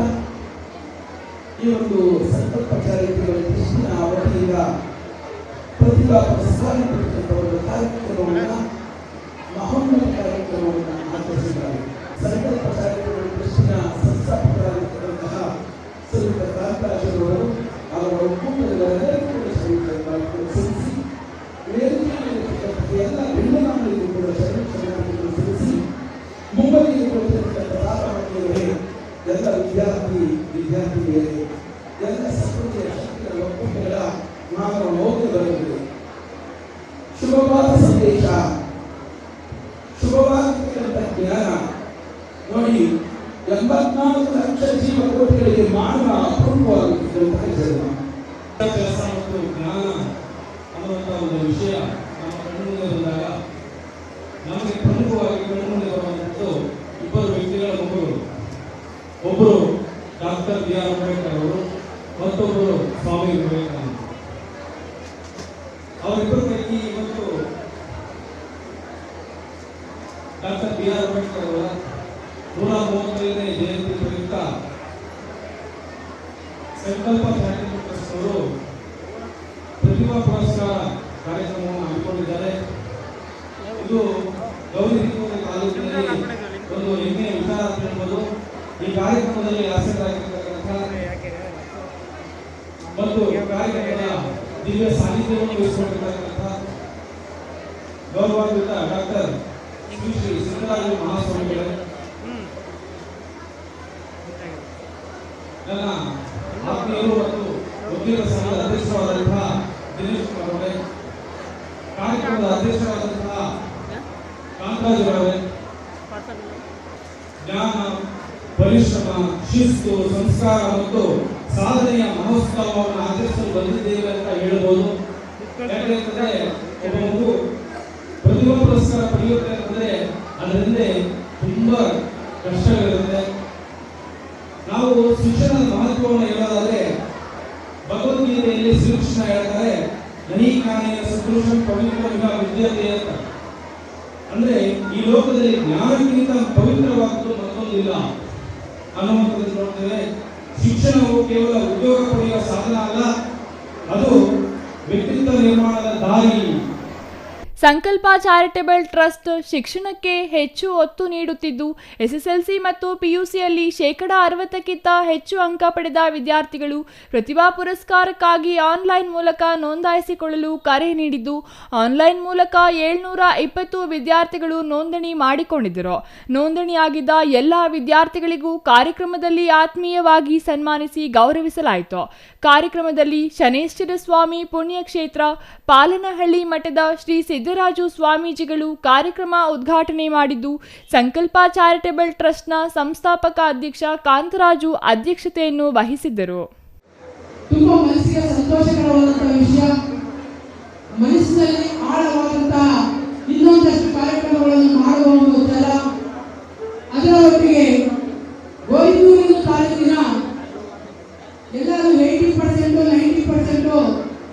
S6: ಈ ಒಂದು ಸಂಕಲ್ಪ ಕಾರ್ಯಕ್ರಮಗಳ ಕೃಷ್ಣ ಅವಧಿಯಿಂದ ಪ್ರತಿಭಾ ಪುರಸ್ಕಾರ ಪಡೆದಂತಹ ಕಾರ್ಯಕ್ರಮವನ್ನು ಮಹೋನ್ನತ ಕಾರ್ಯಕ್ರಮವನ್ನು ಆಚರಿಸಿದ್ದಾರೆ. ಸಂಕಲ್ಪ ಕಾರ್ಯಕ್ರಮಗಳ ಕೃಷ್ಣ ಸಂಸ್ಥಾಪಕರಾಗಿರ್ತಕ್ಕಂತಹ ಶ್ರೀಯುತ ಕಾಂತರಾಜರವರು ಅವರ ಒಕ್ಕೂಟದವರೆಲ್ಲರಿಗೂ ಕೂಡ ಸಲ್ಲಿಸಿ ವೇದಿಕೆಯಲ್ಲಿರತಕ್ಕಂಥ ಎಲ್ಲ ಬೆಂಗಳೂರಿಗೂ ಕೂಡ ಶರಣಾರ್ಥಿಗಳನ್ನು ಸಲ್ಲಿಸಿ ಮುಂಬೈಯಲ್ಲಿರತಕ್ಕಂಥ ರಾಮಮಂದಿರವೇ ಎಲ್ಲ ವಿದ್ಯಾರ್ಥಿನಿಯರೇ ಎಲ್ಲ ಸಂಸ್ಕೃತಿಯ ಶಕ್ತಿಗಳ ಒಕ್ಕೂಟಗಳ ಮಾನವ ಮೌಲ್ಯಗಳಿವೆ. ಶುಭವಾದ ಸಂದೇಶ, ಶುಭವಾಗಿರ್ತಕ್ಕಂಥ ಜ್ಞಾನ ನೋಡಿ. 84 ಲಕ್ಷ ಜೀವಕೋಟಿಗಳಿಗೆ ಮಾನವ ಅಪೂರ್ವವಾಗಿರ್ತಕ್ಕಂತಹ ಜನ್ಮ. ಕೆಲಸ ಮತ್ತು ಜ್ಞಾನ ಅನ್ನುವಂಥ ಒಂದು ವಿಷಯ ನಮ್ಮ ಕಣ್ಣುಮುಂದೆ ಬಂದಾಗ ನಮಗೆ ಪ್ರಮುಖವಾಗಿ ಕಣ್ಣುಮುಂದೆ ಬರುವಂಥದ್ದು ಇಬ್ಬರು ವ್ಯಕ್ತಿಗಳ ಮುಖಗಳು. ಒಬ್ಬರು ಡಾಕ್ಟರ್ ಬಿ.ಆರ್. ಅಂಬೇಡ್ಕರ್ ಅವರು, ಮತ್ತೊಬ್ಬರು ಸ್ವಾಮಿ ವಿವೇಕಾನಂದ. ಅವರಿಬ್ಬರ ಪೈಕಿ ಇವತ್ತು ಡಾಕ್ಟರ್ ಬಿ.ಆರ್. ಅಂಬೇಡ್ಕರ್ ಅವರ 135ನೇ ಜಯಂತಿ ಪ್ರಯುಕ್ತ ಸಂಕಲ್ಪ ಚಾರಿಟಬಲ್ ಟ್ರಸ್ಟ್ ಅವರು ಪ್ರತಿಭಾ ಪುರಸ್ಕಾರ ಕಾರ್ಯಕ್ರಮವನ್ನು ಹಮ್ಮಿಕೊಂಡಿದ್ದಾರೆ. ಇದು ಗೌರಿ ತಾಲೂಕಿನಲ್ಲಿ ಒಂದು ಹೆಮ್ಮೆಯ ವಿಚಾರ ಅಂತ ಹೇಳ್ಬೋದು. ಈ ಕಾರ್ಯಕ್ರಮದಲ್ಲಿ ಆಸಕ್ತರಾಗಿರ್ತಕ್ಕಂಥ ಮತ್ತು ಕಾರ್ಯಕ್ರಮದ ದಿವ್ಯ ಸಾನ್ನಿಧ್ಯವನ್ನು ವಹಿಸಿಕೊಂಡಿರ್ತಕ್ಕಂಥ ಗೌರವಾನ್ವಿತ ಡಾಕ್ಟರ್ ಶ್ರೀ ಸಿದ್ದರಾಜ ಮಹಾಸ್ವಾಮಿಗಳೇ, ನನ್ನ ಆತ್ಮೀಯರು ಮತ್ತು ವಕೀಲರ ಸಂಘದ ಅಧ್ಯಕ್ಷರಾದಂತಹ ದಿನೇಶ್ ಕುಮಾರ್ ಅವರೇ, ಕಾರ್ಯಕ್ರಮದ ಅಧ್ಯಕ್ಷರಾದಂತಹ ಕಾಂತರಾಜರವರೇ, ಜ್ಞಾನ, ಪರಿಶ್ರಮ, ಶಿಸ್ತು, ಸಂಸ್ಕಾರ ಮತ್ತು ಸಾಧನೆಯ ಮಹೋತ್ಸವವನ್ನು ಆಚರಿಸಲು ಬಂದಿದ್ದೇವೆ ಅಂತ ಹೇಳಬಹುದು. ಯಾಕೆಂದರೆ ಒಬ್ಬ ಮಗು ಪ್ರತಿಭಾ ಪುರಸ್ಕಾರ ಪಡೆಯುತ್ತೆ ಅಂತಂದ್ರೆ ಅದರ ಹಿಂದೆ ತುಂಬಾ ಕಷ್ಟಗಳಿರುತ್ತೆ. ನಾವು ಶಿಕ್ಷಣದ ಮಹತ್ವವನ್ನು ಹೇಳೋದಾದ್ರೆ ಭಗವದ್ಗೀತೆಯಲ್ಲಿ ಶ್ರೀಕೃಷ್ಣ ಹೇಳ್ತಾರೆ, ನಹೀಕಾನೇನ ಸದೃಶಂ ಪವಿತ್ರಮಿಹ ವಿದ್ಯತೆ ಅಂತ. ಅಂದ್ರೆ ಈ ಲೋಕದಲ್ಲಿ ಜ್ಞಾನಕ್ಕಿಂತ ಪವಿತ್ರವಾದದ್ದು ಮತ್ತೊಂದಿಲ್ಲ ಅನ್ನುವಂಥದ್ದು ನೋಡ್ತೇವೆ. ಶಿಕ್ಷಣವು ಕೇವಲ ಉದ್ಯೋಗ ಪಡೆಯುವ ಸಾಧನ ಅಲ್ಲ, ಅದು ವ್ಯಕ್ತಿತ್ವ ನಿರ್ಮಾಣದ ದಾರಿ.
S2: ಸಂಕಲ್ಪ ಚಾರಿಟಬಲ್ ಟ್ರಸ್ಟ್ ಶಿಕ್ಷಣಕ್ಕೆ ಹೆಚ್ಚು ಒತ್ತು ನೀಡುತ್ತಿದ್ದು ಎಸ್ಎಸ್ಎಲ್ಸಿ ಮತ್ತು ಪಿಯುಸಿಯಲ್ಲಿ 60% ಹೆಚ್ಚು ಅಂಕ ಪಡೆದ ವಿದ್ಯಾರ್ಥಿಗಳು ಪ್ರತಿಭಾ ಪುರಸ್ಕಾರಕ್ಕಾಗಿ ಆನ್ಲೈನ್ ಮೂಲಕ ನೋಂದಾಯಿಸಿಕೊಳ್ಳಲು ಕರೆ ನೀಡಿದ್ದು, ಆನ್ಲೈನ್ ಮೂಲಕ 720 ವಿದ್ಯಾರ್ಥಿಗಳು ನೋಂದಣಿ ಮಾಡಿಕೊಂಡಿದ್ದರು. ನೋಂದಣಿಯಾಗಿದ್ದ ಎಲ್ಲ ವಿದ್ಯಾರ್ಥಿಗಳಿಗೂ ಕಾರ್ಯಕ್ರಮದಲ್ಲಿ ಆತ್ಮೀಯವಾಗಿ ಸನ್ಮಾನಿಸಿ ಗೌರವಿಸಲಾಯಿತು. ಕಾರ್ಯಕ್ರಮದಲ್ಲಿ ಶನೇಶ್ವರ ಸ್ವಾಮಿ ಪುಣ್ಯಕ್ಷೇತ್ರ ಪಾಲನಹಳ್ಳಿ ಮಠದ ಶ್ರೀ ಸಿದ್ದರಾಜು ಸ್ವಾಮೀಜಿಗಳು ಕಾರ್ಯಕ್ರಮ ಉದ್ಘಾಟನೆ ಮಾಡಿದ್ದು, ಸಂಕಲ್ಪ ಚಾರಿಟಬಲ್ ಟ್ರಸ್ಟ್ನ ಸಂಸ್ಥಾಪಕ ಅಧ್ಯಕ್ಷ ಕಾಂತರಾಜು ಅಧ್ಯಕ್ಷತೆಯನ್ನು ವಹಿಸಿದ್ದರು.
S7: ತುಂಬಾ ಮನಸ್ಸಿಗೆ ಸಂತೋಷಕರವಾದಂತಹ ವಿಷಯ, ಮನಸ್ಸಿನಲ್ಲಿ ಆಳವಾದಂತಹ ಇನ್ನೊಂದಷ್ಟು ಕಾರ್ಯಕ್ರಮಗಳನ್ನು ಮಾಡುವ ಒಂದು ಛಲ, ಅದರ ಒಟ್ಟಿಗೆ ಗೋರಿದೂರಿನ ತಾಲೂಕಿನ ಎಲ್ಲರೂ 80% 90%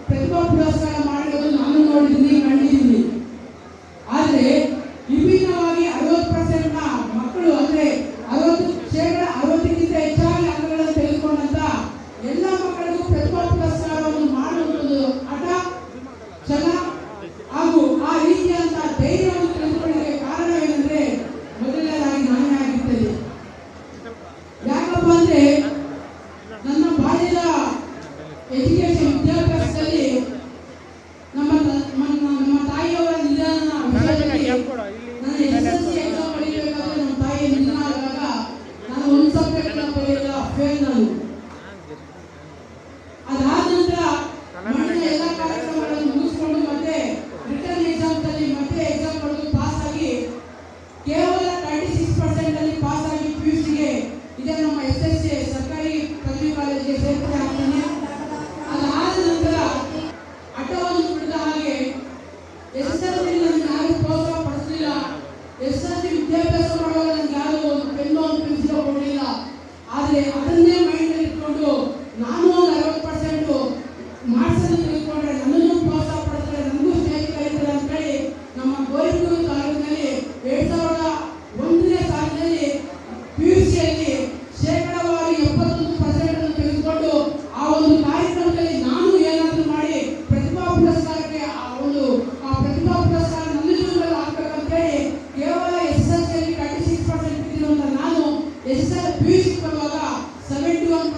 S7: ಪ್ರತಿಭಾ ಪುರಸ್ಕಾರ ಮಾಡಿರೋದು ನಾನು ನೋಡಿದ್ದೀನಿ, ಕಂಡಿದ್ದೀನಿ. ಆದರೆ ವಿಭಿನ್ನವಾಗಿ 60% ಮಕ್ಕಳು ಅಂದ್ರೆ 60% ಹೆಚ್ಚಾಗಿ ಅಂಕಗಳನ್ನು ತೆಗೆದುಕೊಂಡಂತ ಎಲ್ಲ ಮಕ್ಕಳಿಗೂ ಪ್ರತಿಭಾ ಪುರಸ್ಕಾರವನ್ನು ಮಾಡುವಂಥದ್ದು ಹಠ, ಛಲ ಹಾಗೂ ಆ ರೀತಿಯಾದಂತಹ ಧೈರ್ಯವನ್ನು ತೆಗೆದುಕೊಳ್ಳಲಿಕ್ಕೆ ಕಾರಣ ಏನಂದ್ರೆ ಮೊದಲನೇದಾಗಿ ನಾನೇ ಆಗಿರ್ತೇನೆ.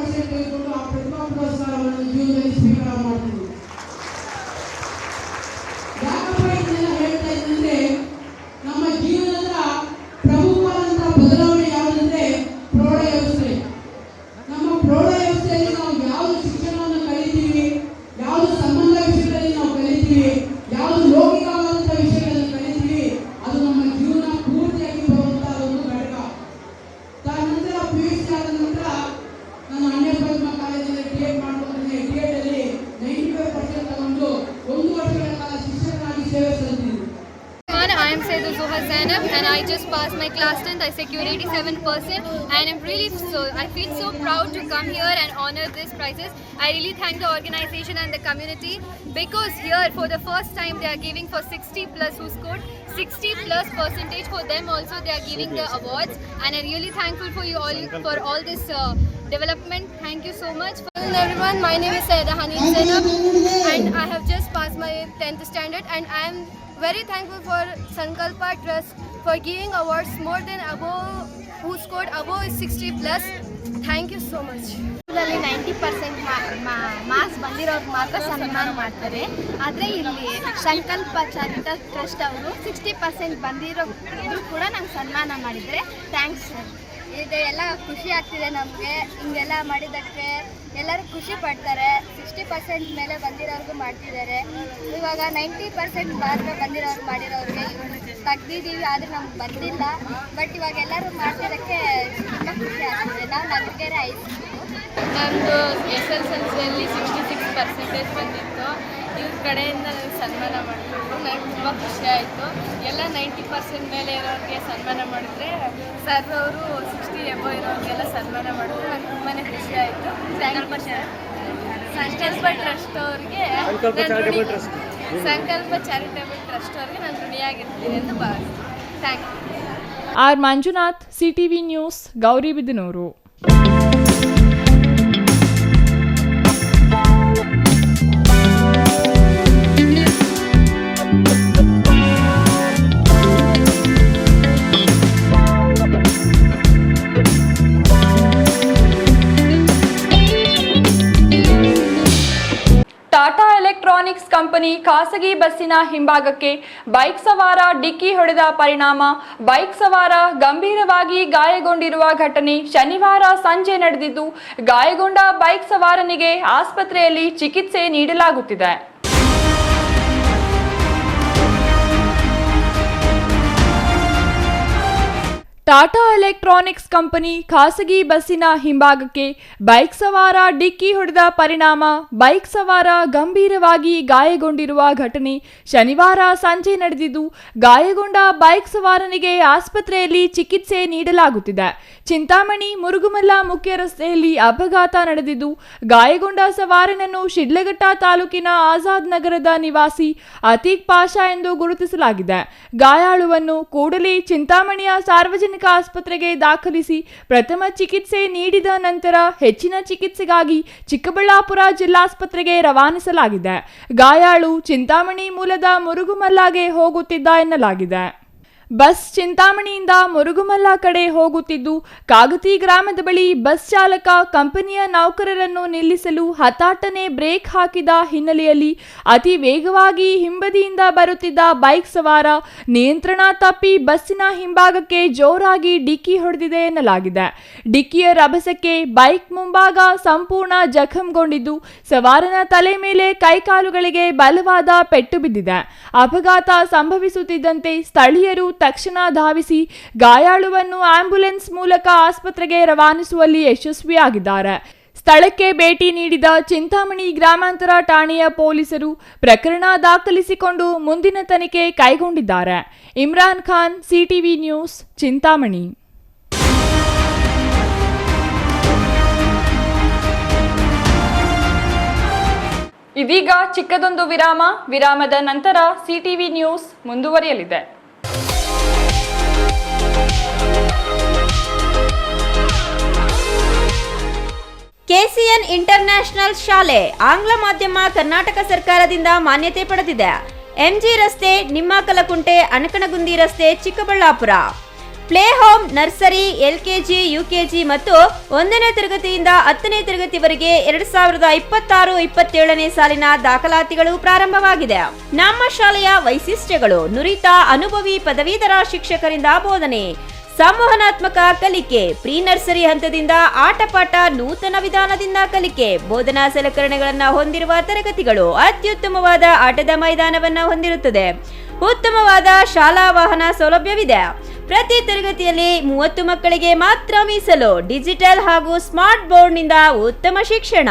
S7: ಅವಕಾಶ ತೆಗೆದುಕೊಂಡು ಆ ಪ್ರತಿಭಾ ಪುರಸ್ಕಾರವನ್ನು ಜೀವನದಲ್ಲಿ ಸ್ವೀಕಾರ ಮಾಡ್ತೀವಿ. ಯಾಕಪ್ಪ ಇದನ್ನೆಲ್ಲ ಹೇಳ್ತಾ ಇದ್ದಂದ್ರೆ, ನಮ್ಮ ಜೀವನದ ಪ್ರಮುಖವಾದಂತಹ ಬದಲಾವಣೆ ಯಾವುದಂದ್ರೆ ಪ್ರೌಢ ವ್ಯವಸ್ಥೆ. ನಮ್ಮ ಪ್ರೌಢ ವ್ಯವಸ್ಥೆಯಲ್ಲಿ ನಾವು ಯಾವುದು ಶಿಕ್ಷಣವನ್ನು ಕಲಿತೀವಿ, ಯಾವುದು ಸಂಬಂಧ ವಿಷಯಗಳಲ್ಲಿ ನಾವು ಕಲಿತೀವಿ, ಯಾವುದು ಲೌಕಿಕವಾದಂತಹ ವಿಷಯಗಳನ್ನು ಕಲಿತೀವಿ, ಅದು ನಮ್ಮ ಜೀವನ ಪೂರ್ತಿಯಾಗಿ ಬರುವಂತಹ ಒಂದು ಘಟಕ. ನಂತರ PUC ಆದ ನಂತರ ನಾನು ಅನ್ಯ ಪ್ರತಿಮಾ ಕಾಲೇಜಲ್ಲಿ ಟಿಎಡ್ ಮಾಡ್ಕೊಂಡಿದ್ದೆ. ಟಿಎಡ್ ಅಲ್ಲಿ 95% ತಗೊಂಡು 1 ವರ್ಷಗಳ ಕಾಲ ಶಿಕ್ಷಕನಾಗಿ ಸೇವೆ ಸಲ್ಲಿಸಿದ್ದೀನಿ.
S8: I am Sayyid Zuhar Zainab and I just passed my class 10th. I secured 87% and I feel so proud to come here and honor these prizes. I really thank the organization and the community because here for the first time they are giving for 60 plus who scored 60+% for them also they are giving the awards, and I'm really thankful for you all for all this development. Thank you so much. Hello everyone, my name is Sayyida Hanin Zainab and I have just passed my 10th standard and I am very thankful for Sankalpa Trust for giving awards more than above who scored above 60+. Thank you so much.
S9: 90% marks ಬಂದಿರೋರ್ಗೆ ಮಾತ್ರ ಸನ್ಮಾನ ಮಾಡ್ತಾರೆ. ಆದರೆ ಇಲ್ಲಿ ಸಂಕಲ್ಪ charitable trust ಅವರು 60% ಬಂದಿರೋರು ಕೂಡ ನಂಗೆ ಸನ್ಮಾನ ಮಾಡಿದರೆ ಥ್ಯಾಂಕ್ಸ್ ಸರ್.
S8: ಇದೆಲ್ಲ ಖುಷಿ ಆಗ್ತಿದೆ ನಮಗೆ, ಹಿಂಗೆಲ್ಲ ಮಾಡಿದ್ದಕ್ಕೆ ಎಲ್ಲರೂ ಖುಷಿ ಪಡ್ತಾರೆ. 60% ಮೇಲೆ ಬಂದಿರೋರ್ಗೂ ಮಾಡ್ತಿದ್ದಾರೆ. ಇವಾಗ 90% ಮಾತ್ರ ಬಂದಿರೋರು ಮಾಡಿರೋರಿಗೆ ತೆಗ್ದಿದ್ದೀವಿ, ಆದರೆ ನಮ್ಗೆ ಬಂದಿಲ್ಲ. ಬಟ್ ಇವಾಗ ಎಲ್ಲರೂ ಮಾಡ್ತಿದ್ದಕ್ಕೆ ತುಂಬ ಖುಷಿ ಆಗ್ತಿದೆ. ನಾವು ನಗರಗೆರೆ ಹೈಸ್ಕೂಲ್,
S10: ನಮ್ಮದು SSLCಯಲ್ಲಿ 66% ಬಂದಿತ್ತು. ಇವ್ರ ಕಡೆಯಿಂದ ನನಗೆ ಸನ್ಮಾನ ಮಾಡಿದ್ರು, ನನಗೆ ತುಂಬ ಖುಷಿ ಆಯಿತು. ಎಲ್ಲ 90% ಮೇಲೆ ಇರೋರಿಗೆ ಸನ್ಮಾನ ಮಾಡಿದ್ರೆ ಸರ್ ಅವರು 60 ಎಬೋ ಇರೋರಿಗೆಲ್ಲ ಸನ್ಮಾನ ಮಾಡಿದ್ರು. ನನಗೆ ತುಂಬಾ ಖುಷಿ ಆಯಿತು. ಸಂಕಲ್ಪ ಟ್ರಸ್ಟ್ ಅವ್ರಿಗೆ ಸಂಕಲ್ಪ ಚಾರಿಟಬಲ್ ಟ್ರಸ್ಟ್ ಅವ್ರಿಗೆ ನಾನು ಋಣಿಯಾಗಿರ್ತೀನಿ ಎಂದು ಭಾವಿಸ್ತೀನಿ. Thank you.
S2: R Manjunath, CTV news, Gauribidanur.
S11: Tata electronics company ಖಾಸಗಿ ಬಸ್ಸಿನ ಹಿಂಭಾಗಕ್ಕೆ ಬೈಕ್ ಸವಾರ ಡಿಕ್ಕಿ ಹೊಡೆದ ಪರಿಣಾಮ ಬೈಕ್ ಸವಾರ ಗಂಭೀರವಾಗಿ ಗಾಯಗೊಂಡಿರುವ ಘಟನೆ ಶನಿವಾರ ಸಂಜೆ ನಡೆದಿದ್ದು, ಗಾಯಗೊಂಡ ಬೈಕ್ ಸವಾರನಿಗೆ ಆಸ್ಪತ್ರೆಯಲ್ಲಿ ಚಿಕಿತ್ಸೆ ನೀಡಲಾಗುತ್ತಿದೆ. ಟಾಟಾ ಎಲೆಕ್ಟ್ರಾನಿಕ್ಸ್ ಕಂಪನಿ ಖಾಸಗಿ ಬಸ್ಸಿನ ಹಿಂಭಾಗಕ್ಕೆ ಬೈಕ್ ಸವಾರ ಡಿಕ್ಕಿ ಹೊಡೆದ ಪರಿಣಾಮ ಬೈಕ್ ಸವಾರ ಗಂಭೀರವಾಗಿ ಗಾಯಗೊಂಡಿರುವ ಘಟನೆ ಶನಿವಾರ ಸಂಜೆ ನಡೆದಿದ್ದು, ಗಾಯಗೊಂಡ ಬೈಕ್ ಸವಾರನಿಗೆ ಆಸ್ಪತ್ರೆಯಲ್ಲಿ ಚಿಕಿತ್ಸೆ ನೀಡಲಾಗುತ್ತಿದೆ. ಚಿಂತಾಮಣಿ ಮುರುಗುಮಲ್ಲ ಮುಖ್ಯ ರಸ್ತೆಯಲ್ಲಿ ಅಪಘಾತ ನಡೆದಿದ್ದು, ಗಾಯಗೊಂಡ ಸವಾರನನ್ನು ಶಿಡ್ಲಘಟ್ಟ ತಾಲೂಕಿನ ಆಜಾದ್ ನಗರದ ನಿವಾಸಿ ಅತೀಕ್ ಪಾಷಾ ಎಂದು ಗುರುತಿಸಲಾಗಿದೆ. ಗಾಯಾಳುವನ್ನು ಕೂಡಲೇ ಚಿಂತಾಮಣಿಯ ಸಾರ್ವಜನಿಕ ಆಸ್ಪತ್ರೆಗೆ ದಾಖಲಿಸಿ ಪ್ರಥಮ ಚಿಕಿತ್ಸೆ ನೀಡಿದ ನಂತರ ಹೆಚ್ಚಿನ ಚಿಕಿತ್ಸೆಗಾಗಿ ಚಿಕ್ಕಬಳ್ಳಾಪುರ ಜಿಲ್ಲಾಸ್ಪತ್ರೆಗೆ ರವಾನಿಸಲಾಗಿದೆ. ಗಾಯಾಳು ಚಿಂತಾಮಣಿ ಮೂಲದ ಮುರುಗುಮಲ್ಲಾಗೆ ಹೋಗುತ್ತಿದ್ದ ಎನ್ನಲಾಗಿದೆ. ಬಸ್ ಚಿಂತಾಮಣಿಯಿಂದ ಮುರುಗುಮಲ್ಲ ಕಡೆ ಹೋಗುತ್ತಿದ್ದು, ಕಾಗತಿ ಗ್ರಾಮದ ಬಳಿ ಬಸ್ ಚಾಲಕ ಕಂಪನಿಯ ನೌಕರರನ್ನು ನಿಲ್ಲಿಸಲು ಹಠಾತ್ತನೆ ಬ್ರೇಕ್ ಹಾಕಿದ ಹಿನ್ನೆಲೆಯಲ್ಲಿ ಅತಿ ವೇಗವಾಗಿ ಹಿಂಬದಿಯಿಂದ ಬರುತ್ತಿದ್ದ ಬೈಕ್ ಸವಾರ ನಿಯಂತ್ರಣ ತಪ್ಪಿ ಬಸ್ಸಿನ ಹಿಂಭಾಗಕ್ಕೆ ಜೋರಾಗಿ ಡಿಕ್ಕಿ ಹೊಡೆದಿದೆ ಎನ್ನಲಾಗಿದೆ. ಡಿಕ್ಕಿಯ ರಭಸಕ್ಕೆ ಬೈಕ್ ಮುಂಭಾಗ ಸಂಪೂರ್ಣ ಜಖಂಗೊಂಡಿದ್ದು, ಸವಾರನ ತಲೆ ಮೇಲೆ ಕೈಕಾಲುಗಳಿಗೆ ಬಲವಾದ ಪೆಟ್ಟು ಬಿದ್ದಿದೆ. ಅಪಘಾತ ಸಂಭವಿಸುತ್ತಿದ್ದಂತೆ ಸ್ಥಳೀಯರು ತಕ್ಷಣ ಧಾವಿಸಿ ಗಾಯಾಳುವನ್ನು ಆಂಬ್ಯುಲೆನ್ಸ್ ಮೂಲಕ ಆಸ್ಪತ್ರೆಗೆ ರವಾನಿಸುವಲ್ಲಿ ಯಶಸ್ವಿಯಾಗಿದ್ದಾರೆ. ಸ್ಥಳಕ್ಕೆ ಭೇಟಿ ನೀಡಿದ ಚಿಂತಾಮಣಿ ಗ್ರಾಮಾಂತರ ಠಾಣೆಯ ಪೊಲೀಸರು ಪ್ರಕರಣ ದಾಖಲಿಸಿಕೊಂಡು ಮುಂದಿನ ತನಿಖೆ ಕೈಗೊಂಡಿದ್ದಾರೆ. Imran Khan, CTV news, Chintamani. ಇದೀಗ ಚಿಕ್ಕದೊಂದು ವಿರಾಮದ ನಂತರ CTV ನ್ಯೂಸ್ ಮುಂದುವರಿಯಲಿದೆ.
S12: KCN ಇಂಟರ್ನ್ಯಾಷನಲ್ ಶಾಲೆ ಆಂಗ್ಲ ಮಾಧ್ಯಮ ಕರ್ನಾಟಕ ಸರ್ಕಾರದಿಂದ ಮಾನ್ಯತೆ ಪಡೆದಿದೆ. MG ರಸ್ತೆ, ನಿಮ್ಮಕಲಕುಂಟೆ, ಅಣಕನಗುಂದಿ ರಸ್ತೆ, Chikkaballapur. Play home, nursery, LKG, UKG ಮತ್ತು 1ನೇ ತರಗತಿಯಿಂದ 10ನೇ ತರಗತಿವರೆಗೆ 2026-27ನೇ ಸಾಲಿನ ದಾಖಲಾತಿಗಳು ಪ್ರಾರಂಭವಾಗಿದೆ. ನಮ್ಮ ಶಾಲೆಯ ವೈಶಿಷ್ಟ್ಯಗಳು: ನುರಿತ ಅನುಭವಿ ಪದವೀಧರ ಶಿಕ್ಷಕರಿಂದ ಬೋಧನೆ, ಸಂವಹನಾತ್ಮಕ ಕಲಿಕೆ, ಪ್ರೀ ನರ್ಸರಿ ಹಂತದಿಂದ ಆಟಪಾಠ, ನೂತನ ವಿಧಾನದಿಂದ ಕಲಿಕೆ, ಬೋಧನಾ ಸಲಕರಣೆಗಳನ್ನು ಹೊಂದಿರುವ ತರಗತಿಗಳು, ಅತ್ಯುತ್ತಮವಾದ ಆಟದ ಮೈದಾನವನ್ನು ಹೊಂದಿರುತ್ತದೆ, ಉತ್ತಮವಾದ ಶಾಲಾ ವಾಹನ ಸೌಲಭ್ಯವಿದೆ. ಪ್ರತಿ ತರಗತಿಯಲ್ಲಿ 30 ಮಕ್ಕಳಿಗೆ ಮಾತ್ರ ಮೀಸಲು. ಡಿಜಿಟಲ್ ಹಾಗೂ ಸ್ಮಾರ್ಟ್ ಬೋರ್ಡ್ನಿಂದ ಉತ್ತಮ ಶಿಕ್ಷಣ.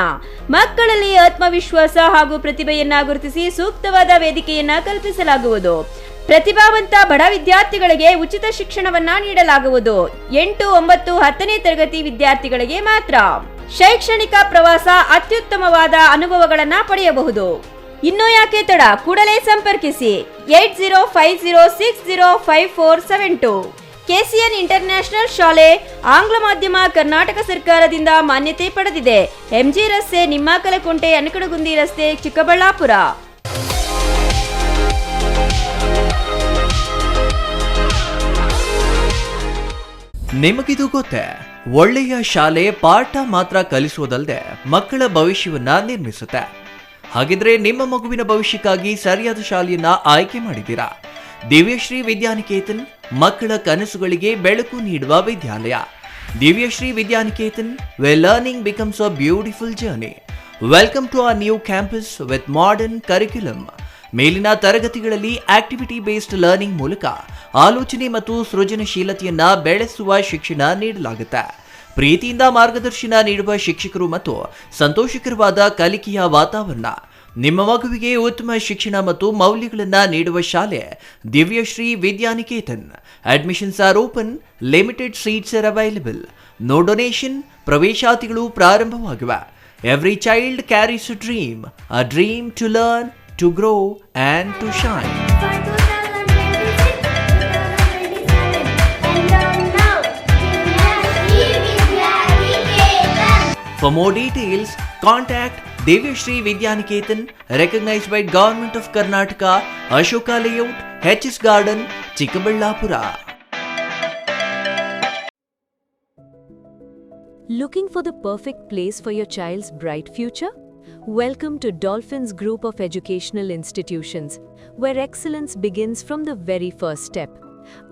S12: ಮಕ್ಕಳಲ್ಲಿ ಆತ್ಮವಿಶ್ವಾಸ ಹಾಗೂ ಪ್ರತಿಭೆಯನ್ನ ಗುರುತಿಸಿ ಸೂಕ್ತವಾದ ವೇದಿಕೆಯನ್ನ ಕಲ್ಪಿಸಲಾಗುವುದು. ಪ್ರತಿಭಾವಂತ ಬಡ ವಿದ್ಯಾರ್ಥಿಗಳಿಗೆ ಉಚಿತ ಶಿಕ್ಷಣವನ್ನ ನೀಡಲಾಗುವುದು. 8, 9, 10ನೇ ತರಗತಿ ವಿದ್ಯಾರ್ಥಿಗಳಿಗೆ ಮಾತ್ರ. ಶೈಕ್ಷಣಿಕ ಪ್ರವಾಸ, ಅತ್ಯುತ್ತಮವಾದ ಅನುಭವಗಳನ್ನ ಪಡೆಯಬಹುದು. ಇನ್ನು ಯಾಕೆ ತಡ, ಕೂಡಲೇ ಸಂಪರ್ಕಿಸಿ 8050605472. KCN ಇಂಟರ್ನ್ಯಾಷನಲ್ ಶಾಲೆ ಆಂಗ್ಲ ಮಾಧ್ಯಮ ಕರ್ನಾಟಕ ಸರ್ಕಾರದಿಂದ ಮಾನ್ಯತೆ ಪಡೆದಿದೆ. MG ರಸ್ತೆ, ನಿಮ್ಮಕಲಕುಂಟೆ, ಅನಕಡಗುಂದಿ ರಸ್ತೆ, ಚಿಕ್ಕಬಳ್ಳಾಪುರ.
S13: ನಿಮಗಿದು ಗೊತ್ತೇ? ಒಳ್ಳೆಯ ಶಾಲೆ ಪಾಠ ಮಾತ್ರ ಕಲಿಸುವುದಲ್ಲದೆ ಮಕ್ಕಳ ಭವಿಷ್ಯವನ್ನ ನಿರ್ಮಿಸುತ್ತೆ. ಹಾಗಿದ್ರೆ ನಿಮ್ಮ ಮಗುವಿನ ಭವಿಷ್ಯಕ್ಕಾಗಿ ಸರಿಯಾದ ಶಾಲೆಯನ್ನ ಆಯ್ಕೆ ಮಾಡಿದ್ದೀರಾ? ದಿವ್ಯಶ್ರೀ ವಿದ್ಯಾನಿಕೇತನ್ ಮಕ್ಕಳ ಕನಸುಗಳಿಗೆ ಬೆಳಕು ನೀಡುವ ವಿದ್ಯಾಲಯ. Divyashree Vidyaniketan, where learning becomes a beautiful journey. Welcome to our new campus with modern curriculum. ಮೇಲಿನ ತರಗತಿಗಳಲ್ಲಿ ಆಕ್ಟಿವಿಟಿ ಬೇಸ್ಡ್ ಲರ್ನಿಂಗ್ ಮೂಲಕ ಆಲೋಚನೆ ಮತ್ತು ಸೃಜನಶೀಲತೆಯನ್ನ ಬೆಳೆಸುವ ಶಿಕ್ಷಣ ನೀಡಲಾಗುತ್ತೆ. ಪ್ರೀತಿಯಿಂದ ಮಾರ್ಗದರ್ಶನ ನೀಡುವ ಶಿಕ್ಷಕರು ಮತ್ತು ಸಂತೋಷಕರವಾದ ಕಲಿಕೆಯ ವಾತಾವರಣ. ನಿಮ್ಮ ಮಗುವಿಗೆ ಉತ್ತಮ ಶಿಕ್ಷಣ ಮತ್ತು ಮೌಲ್ಯಗಳನ್ನು ನೀಡುವ ಶಾಲೆ Divyashree Vidyaniketan. Admissions are open, limited seats are available, no donation. ಪ್ರವೇಶಾತಿಗಳು ಪ್ರಾರಂಭವಾಗಿವೆ. Every child carries a dream to learn, to grow and to shine. For more details, contact Divyashri Vidyaniketan, recognized by Government of Karnataka, Ashoka Layout, HS Garden, Chikkaballapura.
S14: Looking for the perfect place for your child's bright future? Welcome to Dolphins Group of Educational Institutions, where excellence begins from the very first step.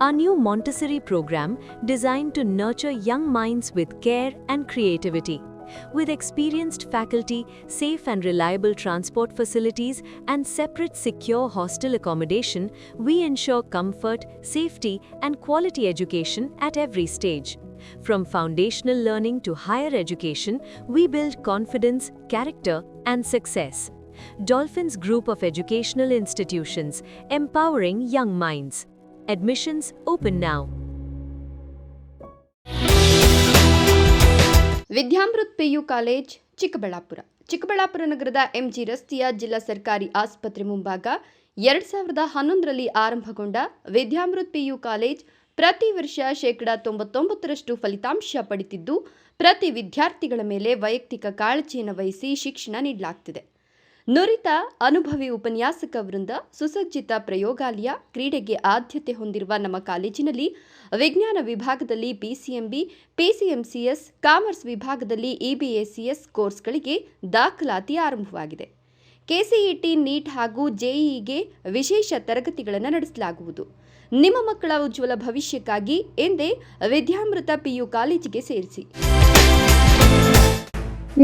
S14: Our new Montessori program designed to nurture young minds with care and creativity. With experienced faculty, safe and reliable transport facilities, and separate secure hostel accommodation, we ensure comfort, safety, and quality education at every stage. From foundational learning to higher education, we build confidence, character, and success. Dolphins Group of Educational Institutions, empowering young minds. Admissions open now.
S15: Vidyamrut PU college, Chikkaballapur. Chikkaballapur ನಗರದ MG ರಸ್ತೆಯ ಜಿಲ್ಲಾ ಸರ್ಕಾರಿ ಆಸ್ಪತ್ರೆ ಮುಂಭಾಗ 2011ರಲ್ಲಿ ಆರಂಭಗೊಂಡ ವಿದ್ಯಾಮೃತ್ PU college ಪ್ರತಿ ವರ್ಷ 99% ಫಲಿತಾಂಶ ಪಡೆದಿದ್ದು, ಪ್ರತಿ ವಿದ್ಯಾರ್ಥಿಗಳ ಮೇಲೆ ವೈಯಕ್ತಿಕ ಕಾಳಜಿಯನ್ನು ವಹಿಸಿ ಶಿಕ್ಷಣ ನೀಡಲಾಗುತ್ತಿದೆ. ನುರಿತ ಅನುಭವಿ ಉಪನ್ಯಾಸಕ ವೃಂದ, ಸುಸಜ್ಜಿತ ಪ್ರಯೋಗಾಲಯ, ಕ್ರೀಡೆಗೆ ಆದ್ಯತೆ ಹೊಂದಿರುವ ನಮ್ಮ ಕಾಲೇಜಿನಲ್ಲಿ ವಿಜ್ಞಾನ ವಿಭಾಗದಲ್ಲಿ PCMB, PCMCS, ಕಾಮರ್ಸ್ ವಿಭಾಗದಲ್ಲಿ EBACS ಕೋರ್ಸ್ಗಳಿಗೆ ದಾಖಲಾತಿ ಆರಂಭವಾಗಿದೆ. KCET, ನೀಟ್ ಹಾಗೂ JEEಗೆ ವಿಶೇಷ ತರಗತಿಗಳನ್ನು ನಡೆಸಲಾಗುವುದು. ನಿಮ್ಮ ಮಕ್ಕಳ ಉಜ್ವಲ ಭವಿಷ್ಯಕ್ಕಾಗಿ ಎಂದೇ ವಿದ್ಯಾಮೃತ PU ಕಾಲೇಜಿಗೆ ಸೇರಿಸಿ.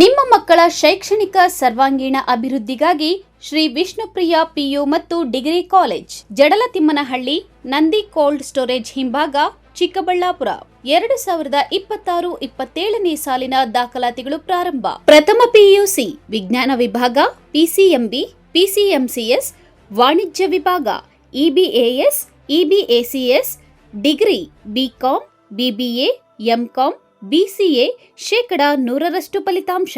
S1: ನಿಮ್ಮ ಮಕ್ಕಳ ಶೈಕ್ಷಣಿಕ ಸರ್ವಾಂಗೀಣ ಅಭಿವೃದ್ಧಿಗಾಗಿ ಶ್ರೀ ವಿಷ್ಣುಪ್ರಿಯ PU ಮತ್ತು degree college, Jadalathimmanahalli, Nandi cold storage ಹಿಂಭಾಗ, ಚಿಕ್ಕಬಳ್ಳಾಪುರ. 2026-27ನೇ ಸಾಲಿನ ದಾಖಲಾತಿಗಳು ಪ್ರಾರಂಭ. ಪ್ರಥಮ PUC ವಿಜ್ಞಾನ ವಿಭಾಗ, PCMB, PCMCS, ವಾಣಿಜ್ಯ ವಿಭಾಗ, EBAS, EBACS, degree BCom, BBA, MCom, BCA 100% ಫಲಿತಾಂಶ.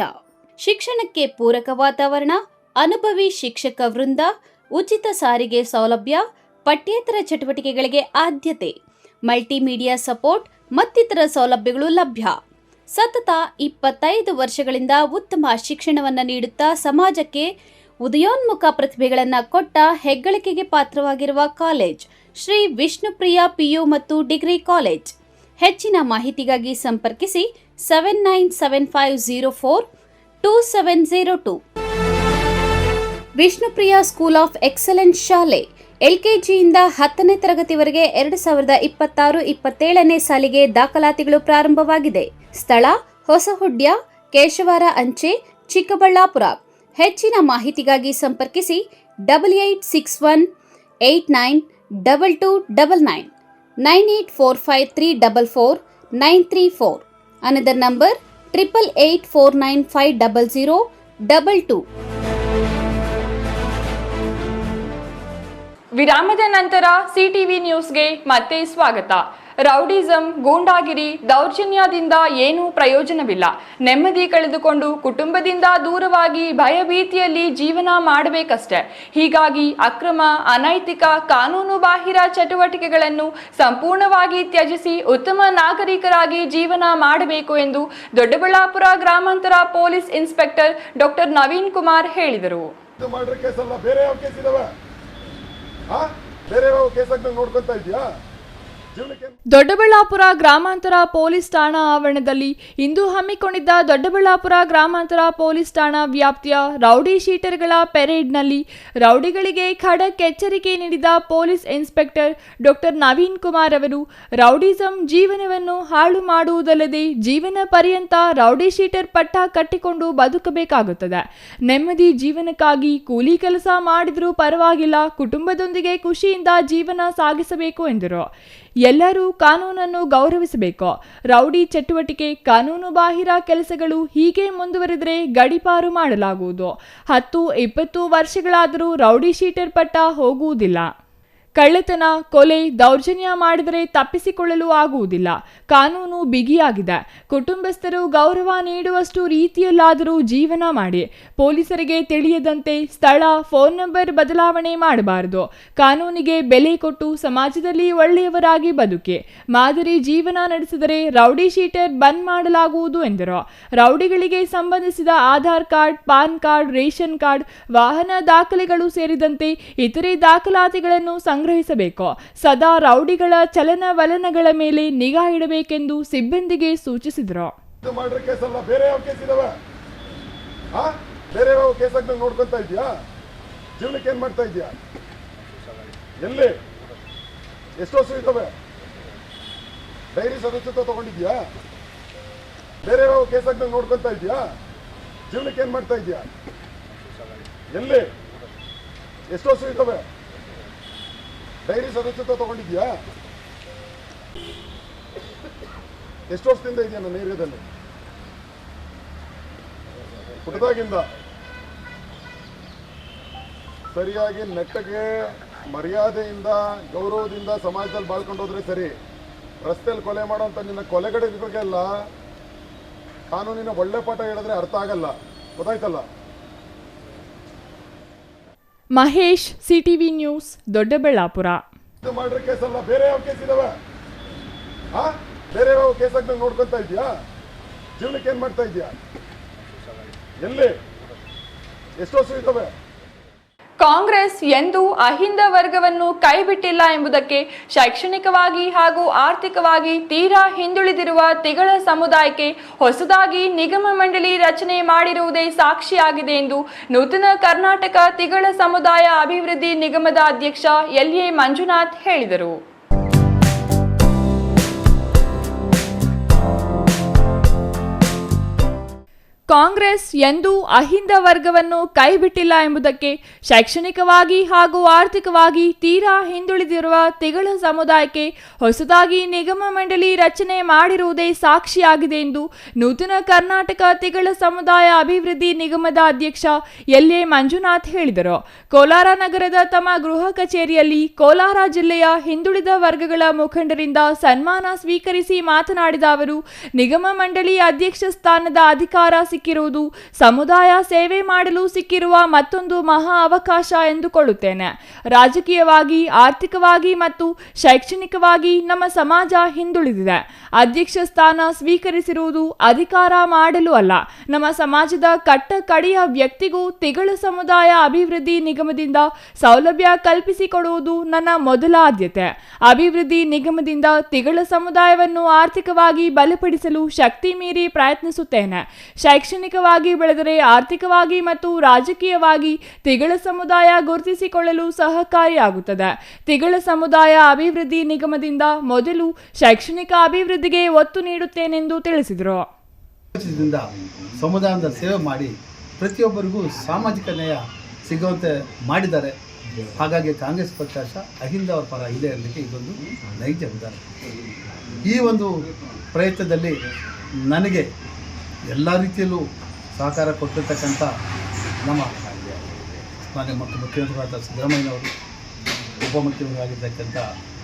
S1: ಶಿಕ್ಷಣಕ್ಕೆ ಪೂರಕ ವಾತಾವರಣ, ಅನುಭವಿ ಶಿಕ್ಷಕ ವೃಂದ, ಉಚಿತ ಸಾರಿಗೆ ಸೌಲಭ್ಯ, ಪಠ್ಯೇತರ ಚಟುವಟಿಕೆಗಳಿಗೆ ಆದ್ಯತೆ, ಮಲ್ಟಿಮೀಡಿಯಾ ಸಪೋರ್ಟ್ ಮತ್ತಿತರ ಸೌಲಭ್ಯಗಳು ಲಭ್ಯ. ಸತತ 25 ವರ್ಷಗಳಿಂದ ಉತ್ತಮ ಶಿಕ್ಷಣವನ್ನು ನೀಡುತ್ತಾ ಸಮಾಜಕ್ಕೆ ಉದಯೋನ್ಮುಖ ಪ್ರತಿಭೆಗಳನ್ನು ಕೊಟ್ಟ ಹೆಗ್ಗಳಿಕೆಗೆ ಪಾತ್ರವಾಗಿರುವ ಕಾಲೇಜ್
S16: ಶ್ರೀ ವಿಷ್ಣುಪ್ರಿಯ ಪಿಯು ಮತ್ತು ಡಿಗ್ರಿ ಕಾಲೇಜ್. ಹೆಚ್ಚಿನ ಮಾಹಿತಿಗಾಗಿ ಸಂಪರ್ಕಿಸಿ 7975042702. ವಿಷ್ಣುಪ್ರಿಯ ಸ್ಕೂಲ್ ಆಫ್ ಎಕ್ಸಲೆನ್ಸ್ ಶಾಲೆ LKGಯಿಂದ 10ನೇ ತರಗತಿವರೆಗೆ 2026-27ನೇ ಸಾಲಿಗೆ ದಾಖಲಾತಿಗಳು ಪ್ರಾರಂಭವಾಗಿದೆ. ಸ್ಥಳ ಹೊಸಹುಡ್ಯ, ಕೇಶವಾರ ಅಂಚೆ, ಚಿಕ್ಕಬಳ್ಳಾಪುರ. ಹೆಚ್ಚಿನ ಮಾಹಿತಿಗಾಗಿ ಸಂಪರ್ಕಿಸಿ 8861892299 9845344934. Another number 8884950022.
S11: ವಿರಾಮದ ನಂತರ ಸಿಟಿವಿ ನ್ಯೂಸ್ಗೆ ಮತ್ತೆ ಸ್ವಾಗತ. ರೌಡಿಸಂ, ಗೂಂಡಾಗಿರಿ, ದೌರ್ಜನ್ಯದಿಂದ ಏನೂ ಪ್ರಯೋಜನವಿಲ್ಲ. ನೆಮ್ಮದಿ ಕಳೆದುಕೊಂಡು ಕುಟುಂಬದಿಂದ ದೂರವಾಗಿ ಭಯಭೀತಿಯಲ್ಲಿ ಜೀವನ ಮಾಡಬೇಕಷ್ಟೆ. ಹೀಗಾಗಿ ಅಕ್ರಮ, ಅನೈತಿಕ, ಕಾನೂನು ಬಾಹಿರ ಚಟುವಟಿಕೆಗಳನ್ನು ಸಂಪೂರ್ಣವಾಗಿ ತ್ಯಜಿಸಿ ಉತ್ತಮ ನಾಗರಿಕರಾಗಿ ಜೀವನ ಮಾಡಬೇಕು ಎಂದು ದೊಡ್ಡಬಳ್ಳಾಪುರ ಗ್ರಾಮಾಂತರ police inspector doctor Naveen Kumar ಹೇಳಿದರು.
S17: ನೋಡ್ಕೊಂತ ಇದೆಯಾ?
S2: ದೊಡ್ಡಬಳ್ಳಾಪುರ ಗ್ರಾಮಾಂತರ ಪೊಲೀಸ್ ಠಾಣಾ ಆವರಣದಲ್ಲಿ ಇಂದು ಹಮ್ಮಿಕೊಂಡಿದ್ದ ದೊಡ್ಡಬಳ್ಳಾಪುರ ಗ್ರಾಮಾಂತರ ಪೊಲೀಸ್ ಠಾಣಾ ವ್ಯಾಪ್ತಿಯ ರೌಡಿ ಶೀಟರ್ಗಳ ಪೆರೇಡ್ನಲ್ಲಿ ರೌಡಿಗಳಿಗೆ ಖಡಕ್ ಎಚ್ಚರಿಕೆ ನೀಡಿದ police inspector doctor Naveen Kumar ಅವರು, ರೌಡಿಸಂ ಜೀವನವನ್ನು ಹಾಳು ಮಾಡುವುದಲ್ಲದೆ ಜೀವನ ಪರ್ಯಂತ ರೌಡಿ ಶೀಟರ್ ಪಟ್ಟ ಕಟ್ಟಿಕೊಂಡು ಬದುಕಬೇಕಾಗುತ್ತದೆ. ನೆಮ್ಮದಿ ಜೀವನಕ್ಕಾಗಿ ಕೂಲಿ ಕೆಲಸ ಮಾಡಿದರೂ ಪರವಾಗಿಲ್ಲ, ಕುಟುಂಬದೊಂದಿಗೆ ಖುಷಿಯಿಂದ ಜೀವನ ಸಾಗಿಸಬೇಕು ಎಂದರು. ಎಲ್ಲರೂ ಕಾನೂನನ್ನು ಗೌರವಿಸಬೇಕು. ರೌಡಿ ಚಟುವಟಿಕೆ, ಕಾನೂನು ಬಾಹಿರ ಕೆಲಸಗಳು ಹೀಗೆ ಮುಂದುವರೆದರೆ ಗಡೀಪಾರು ಮಾಡಲಾಗುವುದು. 10-20 ವರ್ಷಗಳಾದರೂ ರೌಡಿ ಶೀಟರ್ ಪಟ್ಟ ಹೋಗುವುದಿಲ್ಲ. ಕಳ್ಳತನ, ಕೊಲೆ, ದೌರ್ಜನ್ಯ ಮಾಡಿದರೆ ತಪ್ಪಿಸಿಕೊಳ್ಳಲು ಆಗುವುದಿಲ್ಲ. ಕಾನೂನು ಬಿಗಿಯಾಗಿದೆ. ಕುಟುಂಬಸ್ಥರು ಗೌರವ ನೀಡುವಷ್ಟು ರೀತಿಯಲ್ಲಾದರೂ ಜೀವನ ಮಾಡಿ. ಪೊಲೀಸರಿಗೆ ತಿಳಿಯದಂತೆ ಸ್ಥಳ, ಫೋನ್ ನಂಬರ್ ಬದಲಾವಣೆ ಮಾಡಬಾರದು. ಕಾನೂನಿಗೆ ಬೆಲೆ ಕೊಟ್ಟು ಸಮಾಜದಲ್ಲಿ ಒಳ್ಳೆಯವರಾಗಿ ಬದುಕಿ ಮಾದರಿ ಜೀವನ ನಡೆಸಿದರೆ ರೌಡಿ ಶೀಟರ್ ಬಂದ್ ಮಾಡಲಾಗುವುದು ಎಂದರು. ರೌಡಿಗಳಿಗೆ ಸಂಬಂಧಿಸಿದ Aadhaar card, PAN card, ration card, ವಾಹನ ದಾಖಲೆಗಳು ಸೇರಿದಂತೆ ಇತರೆ ದಾಖಲಾತಿಗಳನ್ನು ಸಂಗ್ರಹಿಸಬೇಕು. ಸದಾ ರೌಡಿಗಳ ಚಲನವಲನಗಳ ಮೇಲೆ ನಿಗಾ ಇಡಬೇಕೆಂದು ಸಿಬ್ಬಂದಿಗೆ ಸೂಚಿಸಿದರು.
S17: ನೋಡ್ಕೊಂತ ಇದೆಯಾ? ಜೀವನಕ್ಕೆ ಏನ್ ಮಾಡ್ತಾ ಇದೆಯಾ? ಎಲ್ಲಿ ಎಷ್ಟು ವರ್ಷ ಇದ್ದಾವೆ? ಡೈರಿ ಸದಸ್ಯತ್ವ ತಗೊಂಡಿದ್ಯಾ? ಬೇರೆ ಕೇಸ್ ಆಗ್ದಂಗೆ ನೋಡ್ಕೊಂತ ಇದೆಯಾ? ಜೀವನಕ್ಕೆ ಏನ್ ಮಾಡ್ತಾ ಇದೆಯಾ? ಎಲ್ಲಿ ಎಷ್ಟು ವರ್ಷ ಇದ್ದಾವೆ? ಡೈರಿ ಸದಸ್ಯತ್ವ ತಗೊಂಡಿದ್ಯಾ? ಎಷ್ಟು ವರ್ಷದಿಂದ ಇದೆಯಾ ನನ್ನ ಏರಿಯಾದಲ್ಲಿ? ಪುಟ್ಟದಾಗಿಂದ. ಸರಿಯಾಗಿ ನೆಟ್ಟಗೆ ಮರ್ಯಾದೆಯಿಂದ ಗೌರವದಿಂದ ಸಮಾಜದಲ್ಲಿ ಬಾಳ್ಕೊಂಡು ಹೋದ್ರೆ ಸರಿ. ರಸ್ತೆಯಲ್ಲಿ ಕೊಲೆ ಮಾಡೋಂಥ ನಿನ್ನ ಕೊಲೆಗಡೆಗಳಿಗೆಲ್ಲ ಕಾನೂನಿನ ಒಳ್ಳೆ ಪಾಠ ಹೇಳಿದ್ರೆ ಅರ್ಥ ಆಗಲ್ಲ. ಗೊತ್ತಾಯ್ತಲ್ಲ?
S2: Mahesh, CTV news, Doddaballapur.
S17: ಮಾಡ್ರೆ ಕೇಸಲ್ಲ, ಬೇರೆ ಯಾವ ಕೇಸ್ ಇದಾವೆ? ಬೇರೆ ಯಾವ ಕೇಸ್ ಆಗ್ದಂಗೆ ನೋಡ್ಕೊಂತ ಇದೆಯಾ? ಜೀವನಕ್ಕೆ ಏನ್ ಮಾಡ್ತಾ ಇದೆಯಾ? ಎಲ್ಲಿ ಎಷ್ಟು ವರ್ಷ ಇದ್ದಾವೆ?
S11: ಕಾಂಗ್ರೆಸ್ ಎಂದೂ ಅಹಿಂದ ವರ್ಗವನ್ನು ಕೈಬಿಟ್ಟಿಲ್ಲ ಎಂಬುದಕ್ಕೆ ಶೈಕ್ಷಣಿಕವಾಗಿ ಹಾಗೂ ಆರ್ಥಿಕವಾಗಿ ತೀರಾ ಹಿಂದುಳಿದಿರುವ ತಿಗಳ ಸಮುದಾಯಕ್ಕೆ ಹೊಸದಾಗಿ ನಿಗಮ ಮಂಡಳಿ ರಚನೆ ಮಾಡಿರುವುದೇ ಸಾಕ್ಷಿಯಾಗಿದೆ ಎಂದು ನೂತನ ಕರ್ನಾಟಕ ತಿಗಳ ಸಮುದಾಯ ಅಭಿವೃದ್ಧಿ ನಿಗಮದ ಅಧ್ಯಕ್ಷ LA ಮಂಜುನಾಥ್ ಹೇಳಿದರು. ಕಾಂಗ್ರೆಸ್ ಎಂದೂ ಅಹಿಂದ ವರ್ಗವನ್ನು ಕೈಬಿಟ್ಟಿಲ್ಲ ಎಂಬುದಕ್ಕೆ ಶೈಕ್ಷಣಿಕವಾಗಿ ಹಾಗೂ ಆರ್ಥಿಕವಾಗಿ ತೀರಾ ಹಿಂದುಳಿದಿರುವ ತಿಗಳ ಸಮುದಾಯಕ್ಕೆ ಹೊಸದಾಗಿ ನಿಗಮ ಮಂಡಳಿ ರಚನೆ ಮಾಡಿರುವುದೇ ಸಾಕ್ಷಿಯಾಗಿದೆ ಎಂದು ನೂತನ ಕರ್ನಾಟಕ ತಿಗಳ ಸಮುದಾಯ ಅಭಿವೃದ್ಧಿ ನಿಗಮದ ಅಧ್ಯಕ್ಷ LA ಮಂಜುನಾಥ್ ಹೇಳಿದರು. ಕೋಲಾರ ನಗರದ ತಮ್ಮ ಗೃಹ ಕಚೇರಿಯಲ್ಲಿ ಕೋಲಾರ ಜಿಲ್ಲೆಯ ಹಿಂದುಳಿದ ವರ್ಗಗಳ ಮುಖಂಡರಿಂದ ಸನ್ಮಾನ ಸ್ವೀಕರಿಸಿ ಮಾತನಾಡಿದ ಅವರು, ನಿಗಮ ಮಂಡಳಿ ಅಧ್ಯಕ್ಷ ಸ್ಥಾನದ ಅಧಿಕಾರ
S2: ಸಿಕ್ಕಿರುವುದು ಸಮುದಾಯ ಸೇವೆ ಮಾಡಲು ಸಿಕ್ಕಿರುವ ಮತ್ತೊಂದು ಮಹಾ ಅವಕಾಶ ಎಂದುಕೊಳ್ಳುತ್ತೇನೆ. ರಾಜಕೀಯವಾಗಿ, ಆರ್ಥಿಕವಾಗಿ ಮತ್ತು ಶೈಕ್ಷಣಿಕವಾಗಿ ನಮ್ಮ ಸಮಾಜ ಹಿಂದುಳಿದಿದೆ. ಅಧ್ಯಕ್ಷ ಸ್ಥಾನ ಸ್ವೀಕರಿಸಿರುವುದು ಅಧಿಕಾರ ಮಾಡಲು ಅಲ್ಲ. ನಮ್ಮ ಸಮಾಜದ ಕಟ್ಟಕಡೆಯ ವ್ಯಕ್ತಿಗೂ ತಿಗಳ ಸಮುದಾಯ ಅಭಿವೃದ್ಧಿ ನಿಗಮದಿಂದ ಸೌಲಭ್ಯ ಕಲ್ಪಿಸಿಕೊಡುವುದು ನನ್ನ ಮೊದಲ ಆದ್ಯತೆ. ಅಭಿವೃದ್ಧಿ ನಿಗಮದಿಂದ ತಿಗಳ ಸಮುದಾಯವನ್ನು ಆರ್ಥಿಕವಾಗಿ ಬಲಪಡಿಸಲು ಶಕ್ತಿ ಮೀರಿ ಪ್ರಯತ್ನಿಸುತ್ತೇನೆ. ಶೈಕ್ಷಣಿಕವಾಗಿ ಬೆಳೆದರೆ ಆರ್ಥಿಕವಾಗಿ ಮತ್ತು ರಾಜಕೀಯವಾಗಿ ತಿಗಳ ಸಮುದಾಯ ಗುರುತಿಸಿಕೊಳ್ಳಲು ಸಹಕಾರಿಯಾಗುತ್ತದೆ. ತಿಗಳ ಸಮುದಾಯ ಅಭಿವೃದ್ಧಿ ನಿಗಮದಿಂದ ಮೊದಲು ಶೈಕ್ಷಣಿಕ ಅಭಿವೃದ್ಧಿಗೆ ಒತ್ತು ನೀಡುತ್ತೇನೆಂದು ತಿಳಿಸಿದರು.
S18: ಸಮುದಾಯದ ಸೇವೆ ಮಾಡಿ ಪ್ರತಿಯೊಬ್ಬರಿಗೂ ಸಾಮಾಜಿಕ ನ್ಯಾಯ ಸಿಗುವಂತೆ ಮಾಡಿದ್ದಾರೆ. ಹಾಗಾಗಿ ಕಾಂಗ್ರೆಸ್ ಪಕ್ಷ ಅಹಿಂದ ಅವರ ಪರ ಇದೆ ಅನ್ನಲಿಕ್ಕೆ ಇದೊಂದು ನೈಜ ಉದಾಹರಣೆ. ಈ ಒಂದು ಪ್ರಯತ್ನದಲ್ಲಿ ನನಗೆ ಎಲ್ಲ ರೀತಿಯಲ್ಲೂ ಸಹಕಾರ ಕೊಟ್ಟಿರ್ತಕ್ಕಂಥ ನಮ್ಮ ಮಾನ್ಯ ಮುಖ್ಯಮಂತ್ರಿಗಳಾದ ಸಿದ್ದರಾಮಯ್ಯನವರು, ಉಪಮುಖ್ಯಮಂತ್ರಿಯಾಗಿರ್ತಕ್ಕಂಥ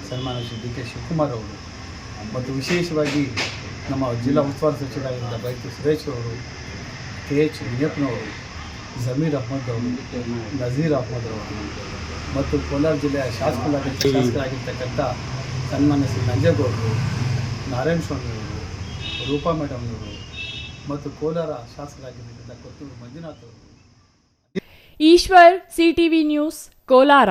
S18: ಸನ್ಮಾನ್ಯ ಶ್ರೀ ಡಿ ಕೆ ಶಿವಕುಮಾರ್ ಅವರು ಮತ್ತು ವಿಶೇಷವಾಗಿ ನಮ್ಮ ಜಿಲ್ಲಾ ಉಸ್ತುವಾರಿ ಸಚಿವರಾಗಿದ್ದ ಬೈತು ಸುರೇಶ್ ಅವರು, ಕೆ ಎಚ್ ಮುನಿಯಪ್ಪನವರು, ಜಮೀರ್ ಅಹ್ಮದ್ ಅವರು, ನಜೀರ್ ಅಹ್ಮದ್ ಅವರು ಮತ್ತು ಕೋಲಾರ ಜಿಲ್ಲೆಯ ಶಾಸಕರಾಗಿರ್ತಕ್ಕಂಥ ಸನ್ಮಾನ್ಯ ಶ್ರೀ ನಂಜೇಗೌಡರು, ನಾರಾಯಣ ಸ್ವಾಮಿಯವರು, ರೂಪಾ ಮೇಡಮ್ನವರು ಮತ್ತು ಕೋಲಾರ ಶಾಸಕರಾಗಿರ್ತಕ್ಕಂಥ ಕೊತ್ತೂರು ಮಂಜುನಾಥ್ ಅವರು.
S2: Eshwar, CTV news, Kolar.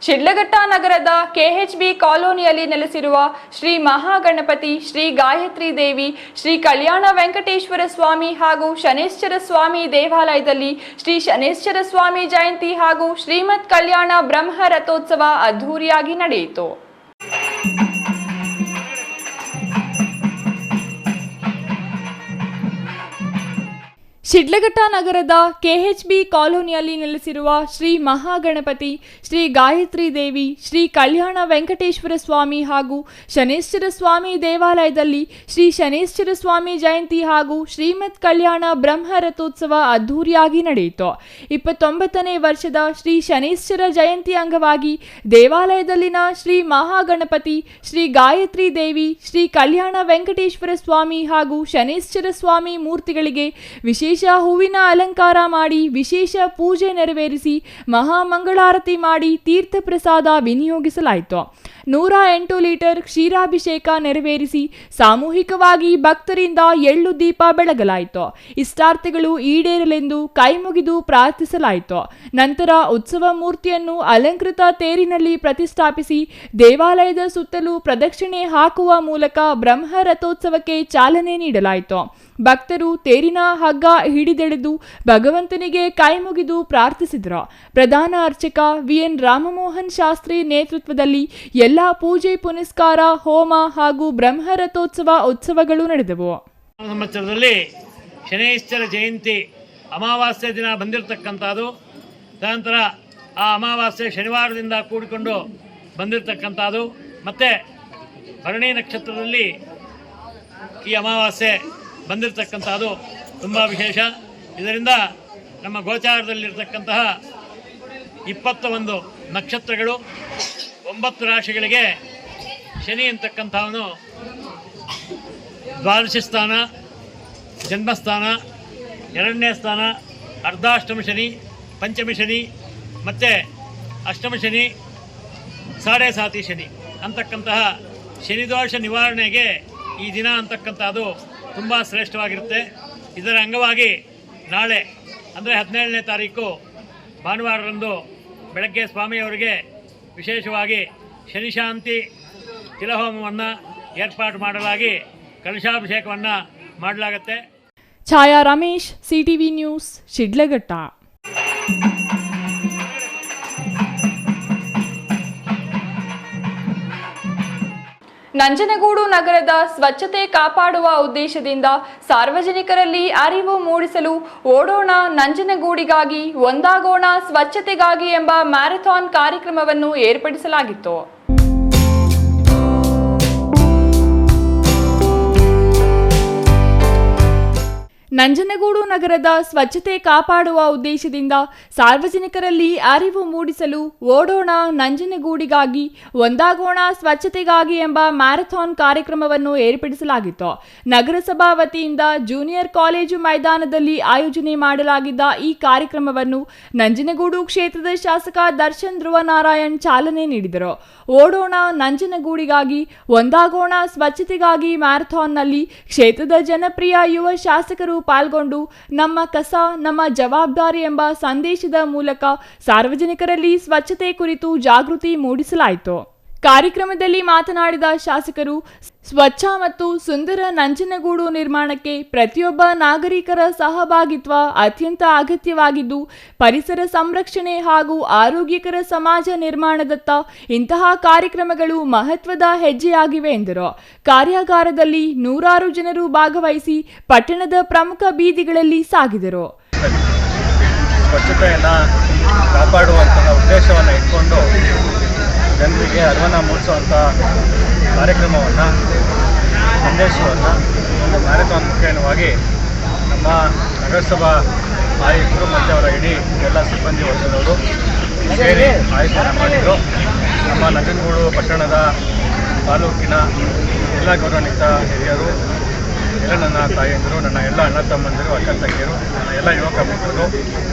S11: ಶಿಡ್ಲಘಟ್ಟ ನಗರದ ಕೆಎಚ್ಬಿ ಕಾಲೋನಿಯಲ್ಲಿ ನೆಲೆಸಿರುವ ಶ್ರೀ ಮಹಾಗಣಪತಿ, ಶ್ರೀ ಗಾಯತ್ರಿ ದೇವಿ, ಶ್ರೀ ಕಲ್ಯಾಣ ವೆಂಕಟೇಶ್ವರ ಸ್ವಾಮಿ ಹಾಗೂ ಶನೇಶ್ವರ ಸ್ವಾಮಿ ದೇವಾಲಯದಲ್ಲಿ ಶ್ರೀ ಶನೇಶ್ವರ ಸ್ವಾಮಿ ಜಯಂತಿ ಹಾಗೂ ಶ್ರೀಮತ್ ಕಲ್ಯಾಣ ಬ್ರಹ್ಮ ರಥೋತ್ಸವ ಅದ್ಧೂರಿಯಾಗಿ ನಡೆಯಿತು. ಶಿಡ್ಲಘಟ್ಟ ನಗರದ ಕೆಎಚ್ಬಿ ಕಾಲೋನಿಯಲ್ಲಿ ನೆಲೆಸಿರುವ ಶ್ರೀ ಮಹಾಗಣಪತಿ, ಶ್ರೀ ಗಾಯತ್ರಿ ದೇವಿ, ಶ್ರೀ ಕಲ್ಯಾಣ ವೆಂಕಟೇಶ್ವರ ಸ್ವಾಮಿ ಹಾಗೂ ಶನೇಶ್ವರ ಸ್ವಾಮಿ ದೇವಾಲಯದಲ್ಲಿ ಶ್ರೀ ಶನೇಶ್ವರ ಸ್ವಾಮಿ ಜಯಂತಿ ಹಾಗೂ ಶ್ರೀಮತ್ ಕಲ್ಯಾಣ ಬ್ರಹ್ಮ ರಥೋತ್ಸವ ಅದ್ಧೂರಿಯಾಗಿ ನಡೆಯಿತು. 29ನೇ ವರ್ಷದ ಶ್ರೀ ಶನೇಶ್ವರ ಜಯಂತಿ ಅಂಗವಾಗಿ ದೇವಾಲಯದಲ್ಲಿನ ಶ್ರೀ ಮಹಾಗಣಪತಿ, ಶ್ರೀ ಗಾಯತ್ರಿ ದೇವಿ, ಶ್ರೀ ಕಲ್ಯಾಣ ವೆಂಕಟೇಶ್ವರ ಸ್ವಾಮಿ ಹಾಗೂ ಶನೇಶ್ವರ ಸ್ವಾಮಿ ಮೂರ್ತಿಗಳಿಗೆ ವಿಶೇಷ ಹೂವಿನ ಅಲಂಕಾರ ಮಾಡಿ ವಿಶೇಷ ಪೂಜೆ ನೆರವೇರಿಸಿ ಮಹಾಮಂಗಳಾರತಿ ಮಾಡಿ ತೀರ್ಥ ಪ್ರಸಾದ ವಿನಿಯೋಗಿಸಲಾಯಿತು. 108 ಲೀಟರ್ ಕ್ಷೀರಾಭಿಷೇಕ ನೆರವೇರಿಸಿ ಸಾಮೂಹಿಕವಾಗಿ ಭಕ್ತರಿಂದ ಎಳ್ಳು ದೀಪ ಬೆಳಗಲಾಯಿತು. ಇಷ್ಟಾರ್ಥಗಳು ಈಡೇರಲೆಂದು ಕೈಮುಗಿದು ಪ್ರಾರ್ಥಿಸಲಾಯಿತು. ನಂತರ ಉತ್ಸವ ಮೂರ್ತಿಯನ್ನು ಅಲಂಕೃತ ತೇರಿನಲ್ಲಿ ಪ್ರತಿಷ್ಠಾಪಿಸಿ ದೇವಾಲಯದ ಸುತ್ತಲೂ ಪ್ರದಕ್ಷಿಣೆ ಹಾಕುವ ಮೂಲಕ ಬ್ರಹ್ಮ ರಥೋತ್ಸವಕ್ಕೆ ಚಾಲನೆ ನೀಡಲಾಯಿತು. ಭಕ್ತರು ತೇರಿನ ಹಗ್ಗ ಹಿಡಿದೆಳೆದು ಭಗವಂತನಿಗೆ ಕೈಮುಗಿದು ಪ್ರಾರ್ಥಿಸಿದರು. ಪ್ರಧಾನ ಅರ್ಚಕ ವಿಎನ್ ರಾಮಮೋಹನ್ ಶಾಸ್ತ್ರಿ ನೇತೃತ್ವದಲ್ಲಿ ಎಲ್ಲ ಪೂಜೆ ಪುನಸ್ಕಾರ, ಹೋಮ ಹಾಗೂ ಬ್ರಹ್ಮ ರಥೋತ್ಸವ ಉತ್ಸವಗಳು ನಡೆದವು.
S19: ಸಂವತ್ಸರದಲ್ಲಿ ಶನೇಶ್ವರ ಜಯಂತಿ ಅಮಾವಾಸ್ಯೆ ದಿನ ಬಂದಿರತಕ್ಕಂಥದ್ದು. ತದನಂತರ ಆ ಅಮಾವಾಸ್ಯೆ ಶನಿವಾರದಿಂದ ಕೂಡಿಕೊಂಡು ಬಂದಿರತಕ್ಕಂಥದ್ದು. ಮತ್ತು ಭರಣಿ ನಕ್ಷತ್ರದಲ್ಲಿ ಈ ಅಮಾವಾಸ್ಯೆ ಬಂದಿರತಕ್ಕಂಥದ್ದು ತುಂಬ ವಿಶೇಷ. ಇದರಿಂದ ನಮ್ಮ ಗೋಚಾರದಲ್ಲಿರ್ತಕ್ಕಂತಹ 21 ನಕ್ಷತ್ರಗಳು, 9 ರಾಶಿಗಳಿಗೆ ಶನಿ ಅಂತಕ್ಕಂಥವನು ದ್ವಾದಶ ಸ್ಥಾನ, ಜನ್ಮಸ್ಥಾನ, 2ನೇ ಸ್ಥಾನ, ಅರ್ಧಾಷ್ಟಮ ಶನಿ, ಪಂಚಮ ಶನಿ ಮತ್ತು ಅಷ್ಟಮ ಶನಿ, ಸಾಡೆ ಸಾತಿ ಶನಿ ಅಂತಕ್ಕಂತಹ ಶನಿದೋಷ ನಿವಾರಣೆಗೆ ಈ ದಿನ ಅಂತಕ್ಕಂಥದ್ದು ತುಂಬ ಶ್ರೇಷ್ಠವಾಗಿರುತ್ತೆ. ಇದರ ಅಂಗವಾಗಿ ನಾಳೆ ಅಂದರೆ 17ನೇ ತಾರೀಕು ಭಾನುವಾರರಂದು ಬೆಳಗ್ಗೆ ಸ್ವಾಮಿಯವರಿಗೆ ವಿಶೇಷವಾಗಿ ಶನಿಶಾಂತಿ ತಿಲಹೋಮವನ್ನು ಏರ್ಪಾಡು ಮಾಡಲಾಗಿ ಕಲಶಾಭಿಷೇಕವನ್ನು ಮಾಡಲಾಗುತ್ತೆ.
S2: ಛಾಯಾ ರಮೇಶ್, ಸಿಟಿವಿ ನ್ಯೂಸ್, ಶಿಡ್ಲಘಟ್ಟ.
S11: ನಂಜನಗೂಡು ನಗರದ ಸ್ವಚ್ಛತೆ ಕಾಪಾಡುವ ಉದ್ದೇಶದಿಂದ ಸಾರ್ವಜನಿಕರಲ್ಲಿ ಅರಿವು ಮೂಡಿಸಲು ಓಡೋಣ ನಂಜನಗೂಡಿಗಾಗಿ ಒಂದಾಗೋಣ ಸ್ವಚ್ಛತೆಗಾಗಿ ಎಂಬ ಮ್ಯಾರಥಾನ್ ಕಾರ್ಯಕ್ರಮವನ್ನು ಏರ್ಪಡಿಸಲಾಗಿತ್ತು.
S2: ನಂಜನಗೂಡು ನಗರದ ಸ್ವಚ್ಛತೆ ಕಾಪಾಡುವ ಉದ್ದೇಶದಿಂದ ಸಾರ್ವಜನಿಕರಲ್ಲಿ ಅರಿವು ಮೂಡಿಸಲು ಓಡೋಣ ನಂಜನಗೂಡಿಗಾಗಿ ಒಂದಾಗೋಣ ಸ್ವಚ್ಛತೆಗಾಗಿ ಎಂಬ ಮ್ಯಾರಥಾನ್ ಕಾರ್ಯಕ್ರಮವನ್ನು ಏರ್ಪಡಿಸಲಾಗಿತ್ತು. ನಗರಸಭಾ ವತಿಯಿಂದ ಜೂನಿಯರ್ ಕಾಲೇಜು ಮೈದಾನದಲ್ಲಿ ಆಯೋಜನೆ ಮಾಡಲಾಗಿದ್ದ ಈ ಕಾರ್ಯಕ್ರಮವನ್ನು ನಂಜನಗೂಡು ಕ್ಷೇತ್ರದ ಶಾಸಕ ದರ್ಶನ್ ಧ್ರುವನಾರಾಯಣ್ ಚಾಲನೆ ನೀಡಿದರು. ಓಡೋಣ ನಂಜನಗೂಡಿಗಾಗಿ ಒಂದಾಗೋಣ ಸ್ವಚ್ಛತೆಗಾಗಿ ಮ್ಯಾರಥಾನ್ನಲ್ಲಿ ಕ್ಷೇತ್ರದ ಜನಪ್ರಿಯ ಯುವ ಶಾಸಕರು ಪಾಲ್ಗೊಂಡು ನಮ್ಮ ಕಸ ನಮ್ಮ ಜವಾಬ್ದಾರಿ ಎಂಬ ಸಂದೇಶದ ಮೂಲಕ ಸಾರ್ವಜನಿಕರಲ್ಲಿ ಸ್ವಚ್ಛತೆ ಕುರಿತು ಜಾಗೃತಿ ಮೂಡಿಸಲಾಯಿತು. ಕಾರ್ಯಕ್ರಮದಲ್ಲಿ ಮಾತನಾಡಿದ ಶಾಸಕರು, ಸ್ವಚ್ಛ ಮತ್ತು ಸುಂದರ ನಂಜನಗೂಡು ನಿರ್ಮಾಣಕ್ಕೆ ಪ್ರತಿಯೊಬ್ಬ ನಾಗರಿಕರ ಸಹಭಾಗಿತ್ವ ಅತ್ಯಂತ ಅಗತ್ಯವಾಗಿದ್ದು, ಪರಿಸರ ಸಂರಕ್ಷಣೆ ಹಾಗೂ ಆರೋಗ್ಯಕರ ಸಮಾಜ ನಿರ್ಮಾಣದತ್ತ ಇಂತಹ ಕಾರ್ಯಕ್ರಮಗಳು ಮಹತ್ವದ ಹೆಜ್ಜೆಯಾಗಿವೆ ಎಂದರು. ಕಾರ್ಯಾಗಾರದಲ್ಲಿ ನೂರಾರು ಜನರು ಭಾಗವಹಿಸಿ ಪಟ್ಟಣದ ಪ್ರಮುಖ ಬೀದಿಗಳಲ್ಲಿ ಸಾಗಿದರು.
S20: ಸ್ವಚ್ಛತೆಯನ್ನು ಕಾಪಾಡುವಂತಹ ಉದ್ದೇಶವನ್ನು ಇಟ್ಕೊಂಡು ಜನರಿಗೆ ಅರಿವನ್ನು ಮೂಡಿಸುವಂಥ ಕಾರ್ಯಕ್ರಮವನ್ನು ಸಂದೇಶವನ್ನು ಒಂದು ಮ್ಯಾರಥಾನ್ ಮುಖೇನವಾಗಿ ನಮ್ಮ ನಗರಸಭಾ ಆಯುಕ್ತರು ಮತ್ತು ಅವರ ಇಡೀ ಎಲ್ಲ ಸಿಬ್ಬಂದಿ ವರ್ಗದವರು ಸೇರಿ ಆಯೋಜನೆ ಮಾಡಿದರು. ನಮ್ಮ ನಂಜನಗೂಡು ಪಟ್ಟಣದ ತಾಲೂಕಿನ ಎಲ್ಲ ಗೌರವಾನ್ವಿತ ಹಿರಿಯರು, ಎಲ್ಲ ನನ್ನ ತಾಯಂದಿರು, ನನ್ನ ಎಲ್ಲ ಅಣ್ಣ ತಮ್ಮಂದಿರು, ಅಕ್ಕ ತಂಗಿಯರು, ನನ್ನ ಎಲ್ಲ ಯುವಕ ಮಿತ್ರರು,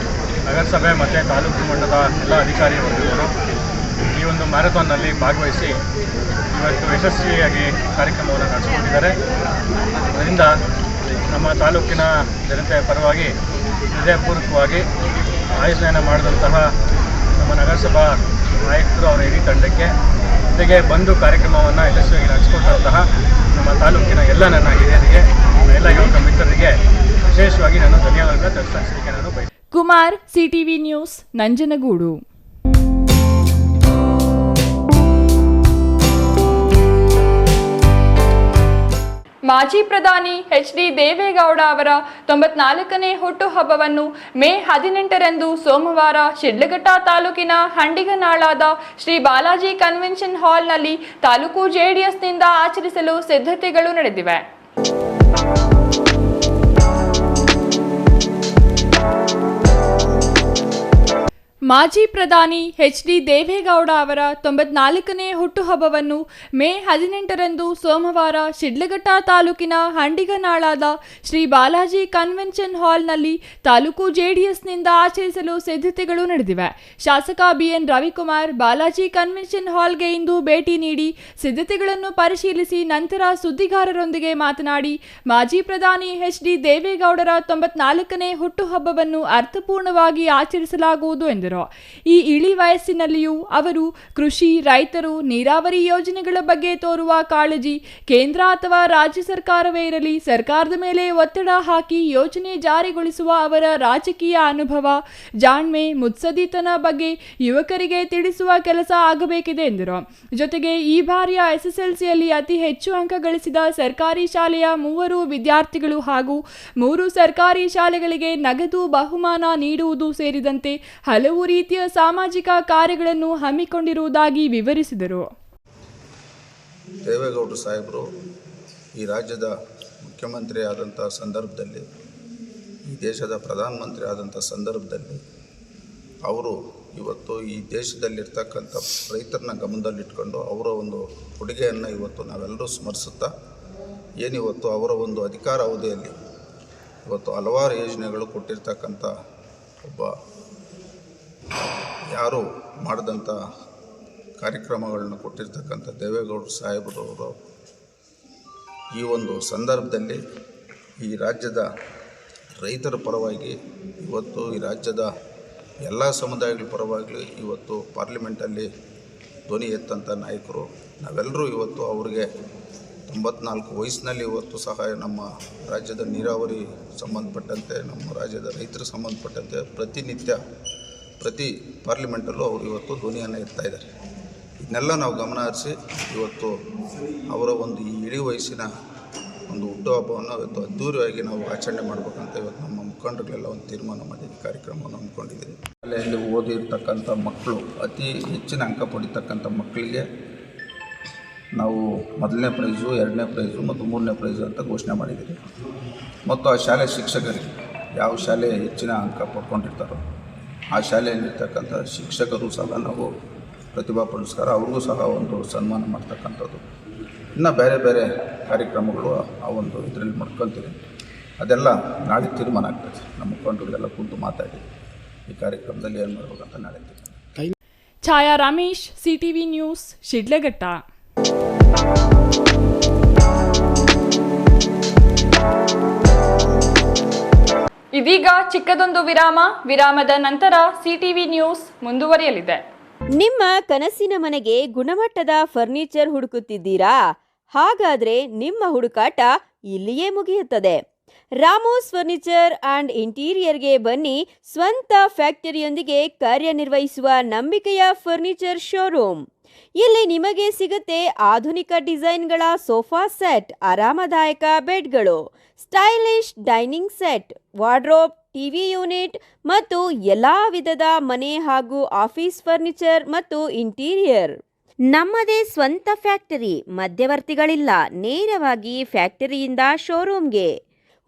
S20: ನಗರಸಭೆ ಮತ್ತು ತಾಲೂಕು ಮಟ್ಟದ ಎಲ್ಲ ಅಧಿಕಾರಿ ವರ್ಗದವರು ಈ ಒಂದು ಮ್ಯಾರಥಾನ್ನಲ್ಲಿ ಭಾಗವಹಿಸಿ ಇವತ್ತು ಯಶಸ್ವಿಯಾಗಿ ಕಾರ್ಯಕ್ರಮವನ್ನು ನಡೆಸಿಕೊಂಡಿದ್ದಾರೆ. ಅದರಿಂದ ನಮ್ಮ ತಾಲೂಕಿನ ಜನತೆಯ ಪರವಾಗಿ ಹೃದಯಪೂರ್ವಕವಾಗಿ ಆಯೋಜನೆ ಮಾಡಿದಂತಹ ನಮ್ಮ ನಗರಸಭಾ ಆಯುಕ್ತರು ಅವರ ಇಡೀ ತಂಡಕ್ಕೆ, ಜೊತೆಗೆ ಬಂದು ಕಾರ್ಯಕ್ರಮವನ್ನು ಯಶಸ್ವಿಯಾಗಿ ನಡೆಸಿಕೊಟ್ಟಂತಹ ನಮ್ಮ ತಾಲೂಕಿನ ಎಲ್ಲ ನನ್ನ ಹಿರಿಯರಿಗೆ, ನನ್ನ ಎಲ್ಲ ಯುವಕ ಮಿತ್ರರಿಗೆ ವಿಶೇಷವಾಗಿ ನಾನು ಧನ್ಯವಾದ ತಿಳಿಸಲಿಕ್ಕೆ ನಾನು ಬಯಸುತ್ತೇನೆ.
S2: Kumar, CTV news, Nanjangud.
S11: ಮಾಜಿ ಪ್ರಧಾನಿ ಎಚ್.ಡಿ. ದೇವೇಗೌಡ ಅವರ 94ನೇ ಹುಟ್ಟುಹಬ್ಬವನ್ನು ಮೇ 18ರಂದು ಸೋಮವಾರ ಶಿಡ್ಲಘಟ್ಟ ತಾಲೂಕಿನ ಹಂಡಿಗನಾಳಾದ ಶ್ರೀ ಬಾಲಾಜಿ ಕನ್ವೆನ್ಷನ್ ಹಾಲ್ನಲ್ಲಿ ತಾಲೂಕು ಜೆಡಿಎಸ್ನಿಂದ ಆಚರಿಸಲು ಸಿದ್ಧತೆಗಳು ನಡೆದಿವೆ. ಮಾಜಿ ಪ್ರಧಾನಿ ಎಚ್.ಡಿ. ದೇವೇಗೌಡ ಅವರ 94ನೇ ಹುಟ್ಟುಹಬ್ಬವನ್ನು ಮೇ 18ರಂದು ಸೋಮವಾರ ಶಿಡ್ಲಘಟ್ಟ ತಾಲೂಕಿನ ಹಂಡಿಗನಾಳಾದ ಶ್ರೀ ಬಾಲಾಜಿ ಕನ್ವೆನ್ಷನ್ ಹಾಲ್ನಲ್ಲಿ ತಾಲೂಕು ಜೆಡಿಎಸ್ನಿಂದ ಆಚರಿಸಲು ಸಿದ್ಧತೆಗಳು ನಡೆದಿವೆ. ಶಾಸಕ ಬಿಎನ್ ರವಿಕುಮಾರ್ ಬಾಲಾಜಿ ಕನ್ವೆನ್ಷನ್ ಹಾಲ್ಗೆ ಇಂದು ಭೇಟಿ ನೀಡಿ ಸಿದ್ಧತೆಗಳನ್ನು ಪರಿಶೀಲಿಸಿ ನಂತರ ಸುದ್ದಿಗಾರರೊಂದಿಗೆ ಮಾತನಾಡಿ, ಮಾಜಿ ಪ್ರಧಾನಿ ಎಚ್.ಡಿ. ದೇವೇಗೌಡರ 94ನೇ ಹುಟ್ಟುಹಬ್ಬವನ್ನು ಅರ್ಥಪೂರ್ಣವಾಗಿ ಆಚರಿಸಲಾಗುವುದು ಎಂದರು. ಈ ಇಳಿ ವಯಸ್ಸಿನಲ್ಲಿಯೂ ಅವರು ಕೃಷಿ, ರೈತರು, ನೀರಾವರಿ ಯೋಜನೆಗಳ ಬಗ್ಗೆ ತೋರುವ ಕಾಳಜಿ, ಕೇಂದ್ರ ಅಥವಾ ರಾಜ್ಯ ಸರ್ಕಾರವೇ ಇರಲಿ ಸರ್ಕಾರದ ಮೇಲೆ ಒತ್ತಡ ಹಾಕಿ ಯೋಜನೆ ಜಾರಿಗೊಳಿಸುವ ಅವರ ರಾಜಕೀಯ ಅನುಭವ, ಜಾಣ್ಮೆ, ಮುತ್ಸದ್ದಿತನ ಬಗ್ಗೆ ಯುವಕರಿಗೆ ತಿಳಿಸುವ ಕೆಲಸ ಆಗಬೇಕಿದೆ ಎಂದರು. ಜೊತೆಗೆ ಈ ಬಾರಿಯ SSLCಯಲ್ಲಿ ಅತಿ ಹೆಚ್ಚು ಅಂಕ ಗಳಿಸಿದ ಸರ್ಕಾರಿ ಶಾಲೆಯ 3 ವಿದ್ಯಾರ್ಥಿಗಳು ಹಾಗೂ 3 ಸರ್ಕಾರಿ ಶಾಲೆಗಳಿಗೆ ನಗದು ಬಹುಮಾನ ನೀಡುವುದು ಸೇರಿದಂತೆ ಹಲವು ರೀತಿಯ ಸಾಮಾಜಿಕ ಕಾರ್ಯಗಳನ್ನು ಹಮ್ಮಿಕೊಂಡಿರುವುದಾಗಿ ವಿವರಿಸಿದರು.
S21: ದೇವೇಗೌಡರು ಸಾಹೇಬರು ಈ ರಾಜ್ಯದ ಮುಖ್ಯಮಂತ್ರಿ ಆದಂಥ ಸಂದರ್ಭದಲ್ಲಿ, ಈ ದೇಶದ ಪ್ರಧಾನಮಂತ್ರಿ ಆದಂಥ ಸಂದರ್ಭದಲ್ಲಿ ಅವರು ಇವತ್ತು ಈ ದೇಶದಲ್ಲಿರ್ತಕ್ಕಂಥ ರೈತರನ್ನ ಗಮನದಲ್ಲಿಟ್ಕೊಂಡು ಅವರ ಒಂದು ಕೊಡುಗೆಯನ್ನು ಇವತ್ತು ನಾವೆಲ್ಲರೂ ಸ್ಮರಿಸುತ್ತಾ, ಏನಿವತ್ತು ಅವರ ಒಂದು ಅಧಿಕಾರ ಅವಧಿಯಲ್ಲಿ ಇವತ್ತು ಹಲವಾರು ಯೋಜನೆಗಳು ಕೊಟ್ಟಿರ್ತಕ್ಕಂಥ ಒಬ್ಬ ಯಾರು ಮಾಡಿದಂಥ ಕಾರ್ಯಕ್ರಮಗಳನ್ನ ಕೊಟ್ಟಿರ್ತಕ್ಕಂಥ ದೇವೇಗೌಡರು ಸಾಹೇಬರವರು ಈ ಒಂದು ಸಂದರ್ಭದಲ್ಲಿ ಈ ರಾಜ್ಯದ ರೈತರ ಪರವಾಗಿ, ಇವತ್ತು ಈ ರಾಜ್ಯದ ಎಲ್ಲ ಸಮುದಾಯಗಳ ಪರವಾಗಿ ಇವತ್ತು ಪಾರ್ಲಿಮೆಂಟಲ್ಲಿ ಧ್ವನಿ ಎತ್ತಂಥ ನಾಯಕರು ನಾವೆಲ್ಲರೂ ಇವತ್ತು ಅವರಿಗೆ 94 ವಯಸ್ಸಿನಲ್ಲಿ ಇವತ್ತು ಸಹ ನಮ್ಮ ರಾಜ್ಯದ ನೀರಾವರಿ ಸಂಬಂಧಪಟ್ಟಂತೆ, ನಮ್ಮ ರಾಜ್ಯದ ರೈತರ ಸಂಬಂಧಪಟ್ಟಂತೆ ಪ್ರತಿ ಪಾರ್ಲಿಮೆಂಟಲ್ಲೂ ಅವರು ಇವತ್ತು ಧ್ವನಿಯನ್ನು ಎತ್ತಾ ಇದ್ದಾರೆ. ಇದನ್ನೆಲ್ಲ ನಾವು ಗಮನ ಹರಿಸಿ ಇವತ್ತು ಅವರ ಒಂದು ಈ ಇಡೀ ವಯಸ್ಸಿನ ಒಂದು ಹುಟ್ಟುಹಬ್ಬವನ್ನು ಇವತ್ತು ಅದ್ದೂರಿಯಾಗಿ ನಾವು ಆಚರಣೆ ಮಾಡಬೇಕಂತ ಇವತ್ತು ನಮ್ಮ ಮುಖಂಡರುಗಳೆಲ್ಲ ಒಂದು ತೀರ್ಮಾನ ಮಾಡಿ ಕಾರ್ಯಕ್ರಮವನ್ನು ಹಮ್ಮಿಕೊಂಡಿದ್ದೀವಿ. ಶಾಲೆಯಲ್ಲಿ ಓದಿರ್ತಕ್ಕಂಥ ಮಕ್ಕಳು, ಅತಿ ಹೆಚ್ಚಿನ ಅಂಕ ಪಡಿತಕ್ಕಂಥ ಮಕ್ಕಳಿಗೆ ನಾವು 1ನೇ ಪ್ರೈಸು, 2ನೇ ಪ್ರೈಸು ಮತ್ತು 3ನೇ ಪ್ರೈಸು ಅಂತ ಘೋಷಣೆ ಮಾಡಿದ್ದೀವಿ. ಮತ್ತು ಆ ಶಾಲೆ ಶಿಕ್ಷಕರಿಗೆ, ಯಾವ ಶಾಲೆ ಹೆಚ್ಚಿನ ಅಂಕ ಪಡ್ಕೊಂಡಿರ್ತಾರೋ ಆ ಶಾಲೆಯಲ್ಲಿರ್ತಕ್ಕಂಥ ಶಿಕ್ಷಕರು ಸಹ ನಾವು ಪ್ರತಿಭಾ ಪುರಸ್ಕಾರ, ಅವ್ರಿಗೂ ಸಹ ಒಂದು ಸನ್ಮಾನ ಮಾಡ್ತಕ್ಕಂಥದ್ದು. ಇನ್ನು ಬೇರೆ ಬೇರೆ ಕಾರ್ಯಕ್ರಮಗಳು ಆ ಒಂದು ಇದರಲ್ಲಿ ಮಾಡ್ಕೊತೀವಿ. ಅದೆಲ್ಲ ನಾಳೆ ತೀರ್ಮಾನ ಆಗ್ತದೆ. ನಮ್ಮ ಮುಖಂಡರಿಗೆಲ್ಲ ಕುಂತು ಮಾತಾಡಿ ಈ ಕಾರ್ಯಕ್ರಮದಲ್ಲಿ ಏನು ಮಾಡಬೇಕಂತ ನಾಳೆ ತೀರ್ಮಾನ.
S2: ಛಾಯಾ ರಮೇಶ್, CTV ನ್ಯೂಸ್, ಶಿಡ್ಲಘಟ್ಟ.
S11: ಇದೀಗ ಚಿಕ್ಕದೊಂದು ವಿರಾಮದ ನಂತರ CTV ನ್ಯೂಸ್ ಮುಂದುವರಿಯಲಿದೆ.
S12: ನಿಮ್ಮ ಕನಸಿನ ಮನೆಗೆ ಗುಣಮಟ್ಟದ ಫರ್ನಿಚರ್ ಹುಡುಕುತ್ತಿದ್ದೀರಾ? ಹಾಗಾದ್ರೆ ನಿಮ್ಮ ಹುಡುಕಾಟ ಇಲ್ಲಿಯೇ ಮುಗಿಯುತ್ತದೆ. ರಾಮೋಸ್ ಫರ್ನಿಚರ್ ಅಂಡ್ ಇಂಟೀರಿಯರ್ಗೆ ಬನ್ನಿ. ಸ್ವಂತ ಫ್ಯಾಕ್ಟರಿಯೊಂದಿಗೆ ಕಾರ್ಯನಿರ್ವಹಿಸುವ ನಂಬಿಕೆಯ ಫರ್ನಿಚರ್ ಶೋರೂಮ್. ಇಲ್ಲಿ ನಿಮಗೆ ಸಿಗುತ್ತೆ ಆಧುನಿಕ ಡಿಸೈನ್ಗಳ ಸೋಫಾ ಸೆಟ್, ಆರಾಮದಾಯಕ ಬೆಡ್ಗಳು, stylish dining set, wardrobe, TV unit ಮತ್ತು ಎಲ್ಲಾ ವಿಧದ ಮನೆ ಹಾಗೂ ಆಫೀಸ್ ಫರ್ನಿಚರ್ ಮತ್ತು ಇಂಟೀರಿಯರ್. ನಮ್ಮದೇ ಸ್ವಂತ ಫ್ಯಾಕ್ಟರಿ, ಮಧ್ಯವರ್ತಿಗಳಿಲ್ಲ. ನೇರವಾಗಿ ಫ್ಯಾಕ್ಟರಿಯಿಂದ ಶೋರೂಮ್ಗೆ.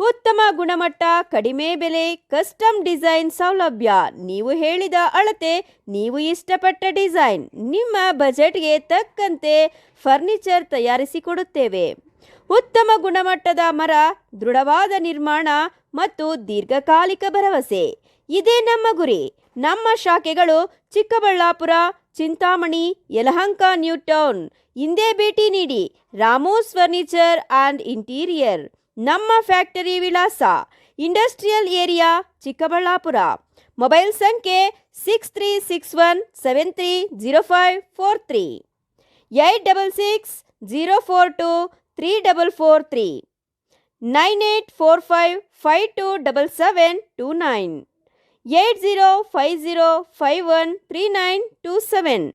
S12: ಉತ್ತಮ ಗುಣಮಟ್ಟ, ಕಡಿಮೆ ಬೆಲೆ, ಕಸ್ಟಮ್ ಡಿಸೈನ್ ಸೌಲಭ್ಯ. ನೀವು ಹೇಳಿದ ಅಳತೆ, ನೀವು ಇಷ್ಟಪಟ್ಟ ಡಿಸೈನ್, ನಿಮ್ಮ ಬಜೆಟ್ಗೆ ತಕ್ಕಂತೆ ಫರ್ನಿಚರ್ ತಯಾರಿಸಿಕೊಡುತ್ತೇವೆ. ಉತ್ತಮ ಗುಣಮಟ್ಟದ ಮರ, ದೃಢವಾದ ನಿರ್ಮಾಣ ಮತ್ತು ದೀರ್ಘಕಾಲಿಕ ಭರವಸೆ, ಇದೇ ನಮ್ಮ ಗುರಿ. ನಮ್ಮ ಶಾಖೆಗಳು ಚಿಕ್ಕಬಳ್ಳಾಪುರ, ಚಿಂತಾಮಣಿ, ಯಲಹಂಕ, ನ್ಯೂ ಟೌನ್. ಹಿಂದೆ ಭೇಟಿ ನೀಡಿ. ರಾಮೋಸ್ ಫರ್ನಿಚರ್ ಅಂಡ್ ಇಂಟೀರಿಯರ್. ನಮ್ಮ ಫ್ಯಾಕ್ಟರಿ ವಿಳಾಸ ಇಂಡಸ್ಟ್ರಿಯಲ್ ಏರಿಯಾ, ಚಿಕ್ಕಬಳ್ಳಾಪುರ. ಮೊಬೈಲ್ ಸಂಖ್ಯೆ 6361730543, 8660423443, 9845527729, 8050513927.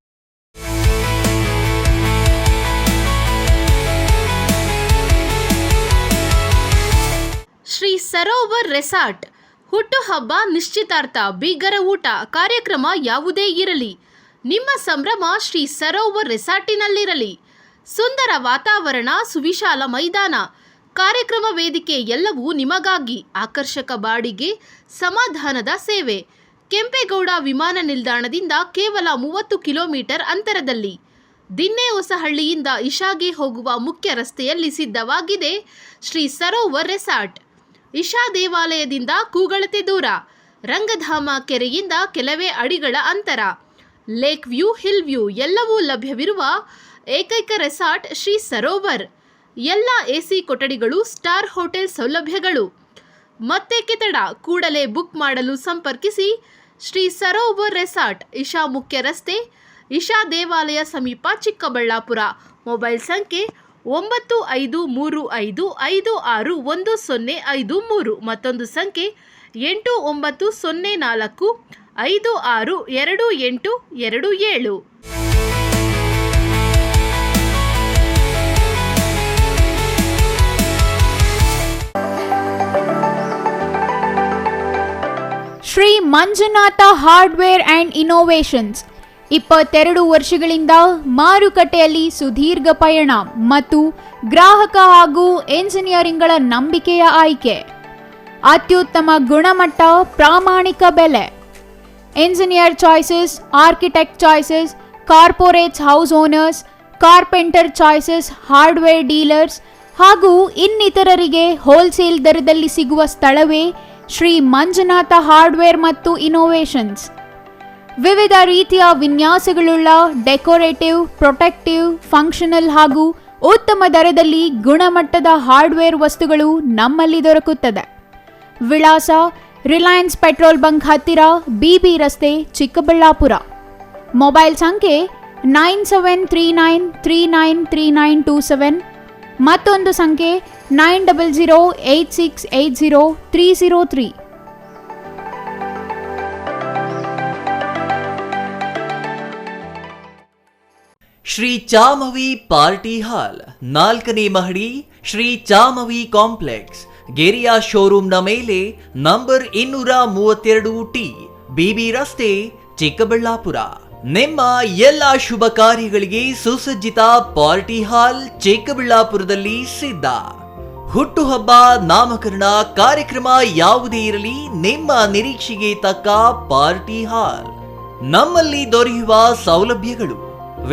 S1: ಶ್ರೀ ಸರೋವರ್ ರೆಸಾರ್ಟ್. ಹುಟ್ಟುಹಬ್ಬ, ನಿಶ್ಚಿತಾರ್ಥ, ಬೀಗರ ಊಟ, ಕಾರ್ಯಕ್ರಮ ಯಾವುದೇ ಇರಲಿ, ನಿಮ್ಮ ಸಂಭ್ರಮ ಶ್ರೀ ಸರೋವರ್ ರೆಸಾರ್ಟಿನಲ್ಲಿರಲಿ. ಸುಂದರ ವಾತಾವರಣ, ಸುವಿಶಾಲ ಮೈದಾನ, ಕಾರ್ಯಕ್ರಮ ವೇದಿಕೆ ಎಲ್ಲವೂ ನಿಮಗಾಗಿ. ಆಕರ್ಷಕ ಬಾಡಿಗೆ, ಸಮಾಧಾನದ ಸೇವೆ. ಕೆಂಪೇಗೌಡ ವಿಮಾನ ನಿಲ್ದಾಣದಿಂದ ಕೇವಲ 30 ಕಿಲೋಮೀಟರ್ ಅಂತರದಲ್ಲಿ. ದಿನ್ನೆ ಹೊಸಹಳ್ಳಿಯಿಂದ ಇಶಾಗೆ ಹೋಗುವ ಮುಖ್ಯ ರಸ್ತೆಯಲ್ಲಿ ಸಿದ್ಧವಾಗಿದೆ ಶ್ರೀ ಸರೋವರ್ ರೆಸಾರ್ಟ್. ಇಶಾ ದೇವಾಲಯದಿಂದ ಕೂಗಳತೆ ದೂರ, ರಂಗಧಾಮ ಕೆರೆಯಿಂದ ಕೆಲವೇ ಅಡಿಗಳ ಅಂತರ, ಲೇಕ್ ವ್ಯೂ, ಹಿಲ್ ವ್ಯೂ ಎಲ್ಲವೂ ಲಭ್ಯವಿರುವ ಏಕೈಕ ರೆಸಾರ್ಟ್ ಶ್ರೀ ಸರೋವರ್. ಎಲ್ಲ AC ಕೊಠಡಿಗಳು, ಸ್ಟಾರ್ ಹೋಟೆಲ್ ಸೌಲಭ್ಯಗಳು. ಮತ್ತೇಕೆ ತಡ, ಕೂಡಲೇ ಬುಕ್ ಮಾಡಲು ಸಂಪರ್ಕಿಸಿ. ಶ್ರೀ ಸರೋವರ್ ರೆಸಾರ್ಟ್, ಇಶಾ ಮುಖ್ಯ ರಸ್ತೆ, ಇಶಾ ದೇವಾಲಯ ಸಮೀಪ, ಚಿಕ್ಕಬಳ್ಳಾಪುರ. ಮೊಬೈಲ್ ಸಂಖ್ಯೆ 9535561053, ಮತ್ತೊಂದು ಸಂಖ್ಯೆ 8904562827.
S3: Shri Manjunatha hardware and innovations. 22 ವರ್ಷಗಳಿಂದ ಮಾರುಕಟ್ಟೆಯಲ್ಲಿ ಸುದೀರ್ಘ ಪಯಣ ಮತ್ತು ಗ್ರಾಹಕ ಹಾಗೂ ಎಂಜಿನಿಯರಿಂಗ್ಗಳ ನಂಬಿಕೆಯ ಆಯ್ಕೆ. ಅತ್ಯುತ್ತಮ ಗುಣಮಟ್ಟ, ಪ್ರಾಮಾಣಿಕ ಬೆಲೆ. Engineer choices, architect choices, corporates, house owners, carpenter choices, hardware dealers ಹಾಗೂ ಇನ್ನಿತರರಿಗೆ ಹೋಲ್ಸೇಲ್ ದರದಲ್ಲಿ ಸಿಗುವ ಸ್ಥಳವೇ ಶ್ರೀ ಮಂಜುನಾಥ ಹಾರ್ಡ್ವೇರ್ ಮತ್ತು ಇನೋವೇಷನ್ಸ್. ವಿವಿಧ ರೀತಿಯ ವಿನ್ಯಾಸಗಳುಳ್ಳ ಡೆಕೋರೇಟಿವ್, ಪ್ರೊಟೆಕ್ಟಿವ್, ಫಂಕ್ಷನಲ್ ಹಾಗೂ ಉತ್ತಮ ದರದಲ್ಲಿ ಗುಣಮಟ್ಟದ ಹಾರ್ಡ್ವೇರ್ ವಸ್ತುಗಳು ನಮ್ಮಲ್ಲಿ ದೊರಕುತ್ತದೆ. ವಿಳಾಸ ರಿಲಯನ್ಸ್ ಪೆಟ್ರೋಲ್ ಬಂಕ್ ಹತ್ತಿರ, BB ರಸ್ತೆ, ಚಿಕ್ಕಬಳ್ಳಾಪುರ. ಮೊಬೈಲ್ ಸಂಖ್ಯೆ 9739393927, ಮತ್ತೊಂದು ಸಂಖ್ಯೆ 9008680303.
S13: ಶ್ರೀ ಚಾಮವಿ ಪಾರ್ಟಿ ಹಾಲ್, 4ನೇ ಮಹಡಿ, ಶ್ರೀ ಚಾಮವಿ ಕಾಂಪ್ಲೆಕ್ಸ್, ಗೆರಿಯಾ ಶೋರೂಮ್ನ ಮೇಲೆ, ನಂಬರ್ 232T, BB ರಸ್ತೆ, ಚಿಕ್ಕಬಳ್ಳಾಪುರ. ನಿಮ್ಮ ಎಲ್ಲ ಶುಭ ಕಾರ್ಯಗಳಿಗೆ ಸುಸಜ್ಜಿತ ಪಾರ್ಟಿ ಹಾಲ್ ಚಿಕ್ಕಬಳ್ಳಾಪುರದಲ್ಲಿ ಸಿದ್ಧ. ಹುಟ್ಟುಹಬ್ಬ, ನಾಮಕರಣ, ಕಾರ್ಯಕ್ರಮ ಯಾವುದೇ ಇರಲಿ, ನಿಮ್ಮ ನಿರೀಕ್ಷೆಗೆ ತಕ್ಕ ಪಾರ್ಟಿ ಹಾಲ್. ನಮ್ಮಲ್ಲಿ ದೊರೆಯುವ ಸೌಲಭ್ಯಗಳು: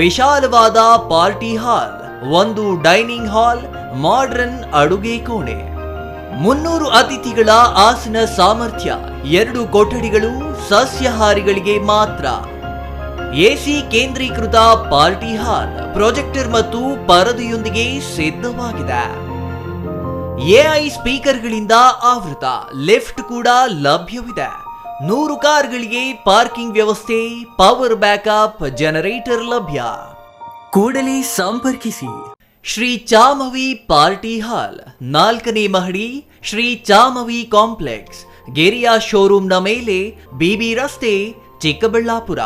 S13: ವಿಶಾಲವಾದ ಪಾರ್ಟಿ ಹಾಲ್, ಒಂದು ಡೈನಿಂಗ್ ಹಾಲ್, ಮಾಡರ್ನ್ ಅಡುಗೆ ಕೋಣೆ, 300 ಅತಿಥಿಗಳ ಆಸನ ಸಾಮರ್ಥ್ಯ, 2 ಕೊಠಡಿಗಳು ಸಸ್ಯಾಹಾರಿಗಳಿಗೆ ಮಾತ್ರ, ಎಸಿ ಕೇಂದ್ರೀಕೃತ ಪಾರ್ಟಿ ಹಾಲ್, ಪ್ರೊಜೆಕ್ಟರ್ ಮತ್ತು ಪರದೆಯೊಂದಿಗೆ ಸಿದ್ಧವಾಗಿದೆ. ಎಐ ಸ್ಪೀಕರ್ಗಳಿಂದ ಆವೃತ ಲಿಫ್ಟ್ ಕೂಡ ಲಭ್ಯವಿದೆ. 100 ಕಾರ್ಗಳಿಗೆ ಪಾರ್ಕಿಂಗ್ ವ್ಯವಸ್ಥೆ, ಪವರ್ ಬ್ಯಾಕಪ್ ಜನರೇಟರ್ ಲಭ್ಯ. ಕೂಡಲೇ ಸಂಪರ್ಕಿಸಿ. ಶ್ರೀ ಚಾಮವಿ ಪಾರ್ಟಿ ಹಾಲ್, 4ನೇ ಮಹಡಿ, ಶ್ರೀ ಚಾಮವಿ ಕಾಂಪ್ಲೆಕ್ಸ್, ಗೆರಿಯಾ ಶೋರೂಮ್ನ ಮೇಲೆ, ಬಿಬಿ ರಸ್ತೆ, ಚಿಕ್ಕಬಳ್ಳಾಪುರ.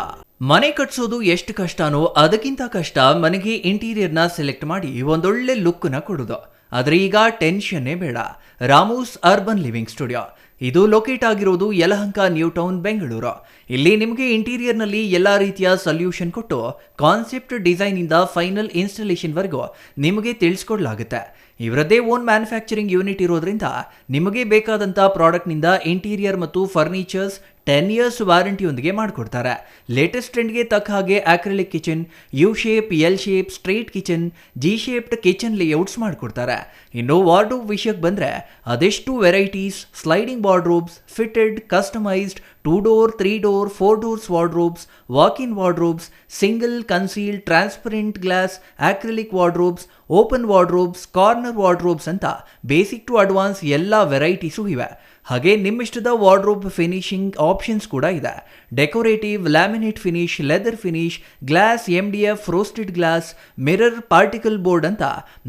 S13: ಮನೆ ಕಟ್ಸೋದು ಎಷ್ಟು ಕಷ್ಟನೋ ಅದಕ್ಕಿಂತ ಕಷ್ಟ ಮನೆಗೆ ಇಂಟೀರಿಯರ್ನ ಸೆಲೆಕ್ಟ್ ಮಾಡಿ ಒಂದೊಳ್ಳೆ ಲುಕ್ನ ಕೊಡೋದು. ಆದರೆ ಈಗ ಟೆನ್ಷನ್ನೇ ಬೇಡ. ರಾಮೂಸ್ ಅರ್ಬನ್ ಲಿವಿಂಗ್ ಸ್ಟುಡಿಯೋ, ಇದು ಲೊಕೇಟ್ ಆಗಿರೋದು ಯಲಹಂಕ ನ್ಯೂ ಟೌನ್, ಬೆಂಗಳೂರು. ಇಲ್ಲಿ ನಿಮಗೆ ಇಂಟೀರಿಯರ್ನಲ್ಲಿ ಎಲ್ಲ ರೀತಿಯ ಸೊಲ್ಯೂಷನ್ ಕೊಟ್ಟು ಕಾನ್ಸೆಪ್ಟ್ ಡಿಸೈನ್ ಇಂದ ಫೈನಲ್ ಇನ್ಸ್ಟಾಲೇಷನ್ ವರೆಗೂ ನಿಮಗೆ ತಿಳಿಸ್ಕೊಡ್ಲಾಗುತ್ತೆ. ಇವರದ್ದೇ ಓನ್ ಮ್ಯಾನುಫ್ಯಾಕ್ಚರಿಂಗ್ ಯೂನಿಟ್ ಇರೋದ್ರಿಂದ ನಿಮಗೆ ಬೇಕಾದಂಥ ಪ್ರಾಡಕ್ಟ್ನಿಂದ ಇಂಟೀರಿಯರ್ ಮತ್ತು ಫರ್ನಿಚರ್ಸ್ 10 years ವಾರಂಟಿಯೊಂದಿಗೆ ಮಾಡಿಕೊಡ್ತಾರೆ. ಲೇಟೆಸ್ಟ್ ಟ್ರೆಂಡ್ಗೆ ತಕ್ಕ ಹಾಗೆ acrylic kitchen, U shape, L shape, straight kitchen, G shaped kitchen layouts ಮಾಡಿಕೊಡ್ತಾರೆ. ಇನ್ನು ವಾರ್ಡ್ರೋಬ್ ವಿಷಯಕ್ಕೆ ಬಂದರೆ ಅದೆಷ್ಟು varieties, sliding wardrobes, fitted, customised, 2 door, 3 door, 4 doors wardrobes, walk-in wardrobes, single, concealed, transparent glass, acrylic wardrobes, open wardrobes, corner wardrobes ಅಂತ basic to advance ಎಲ್ಲ varieties ಇವೆ. ಹಾಗೆ ನಿಮ್ಮಿಷ್ಟದ wardrobe finishing options ಕೂಡ ಇದೆ. Decorative, laminate finish, leather finish, glass, MDF, roasted glass, mirror, particle board ಅಂತ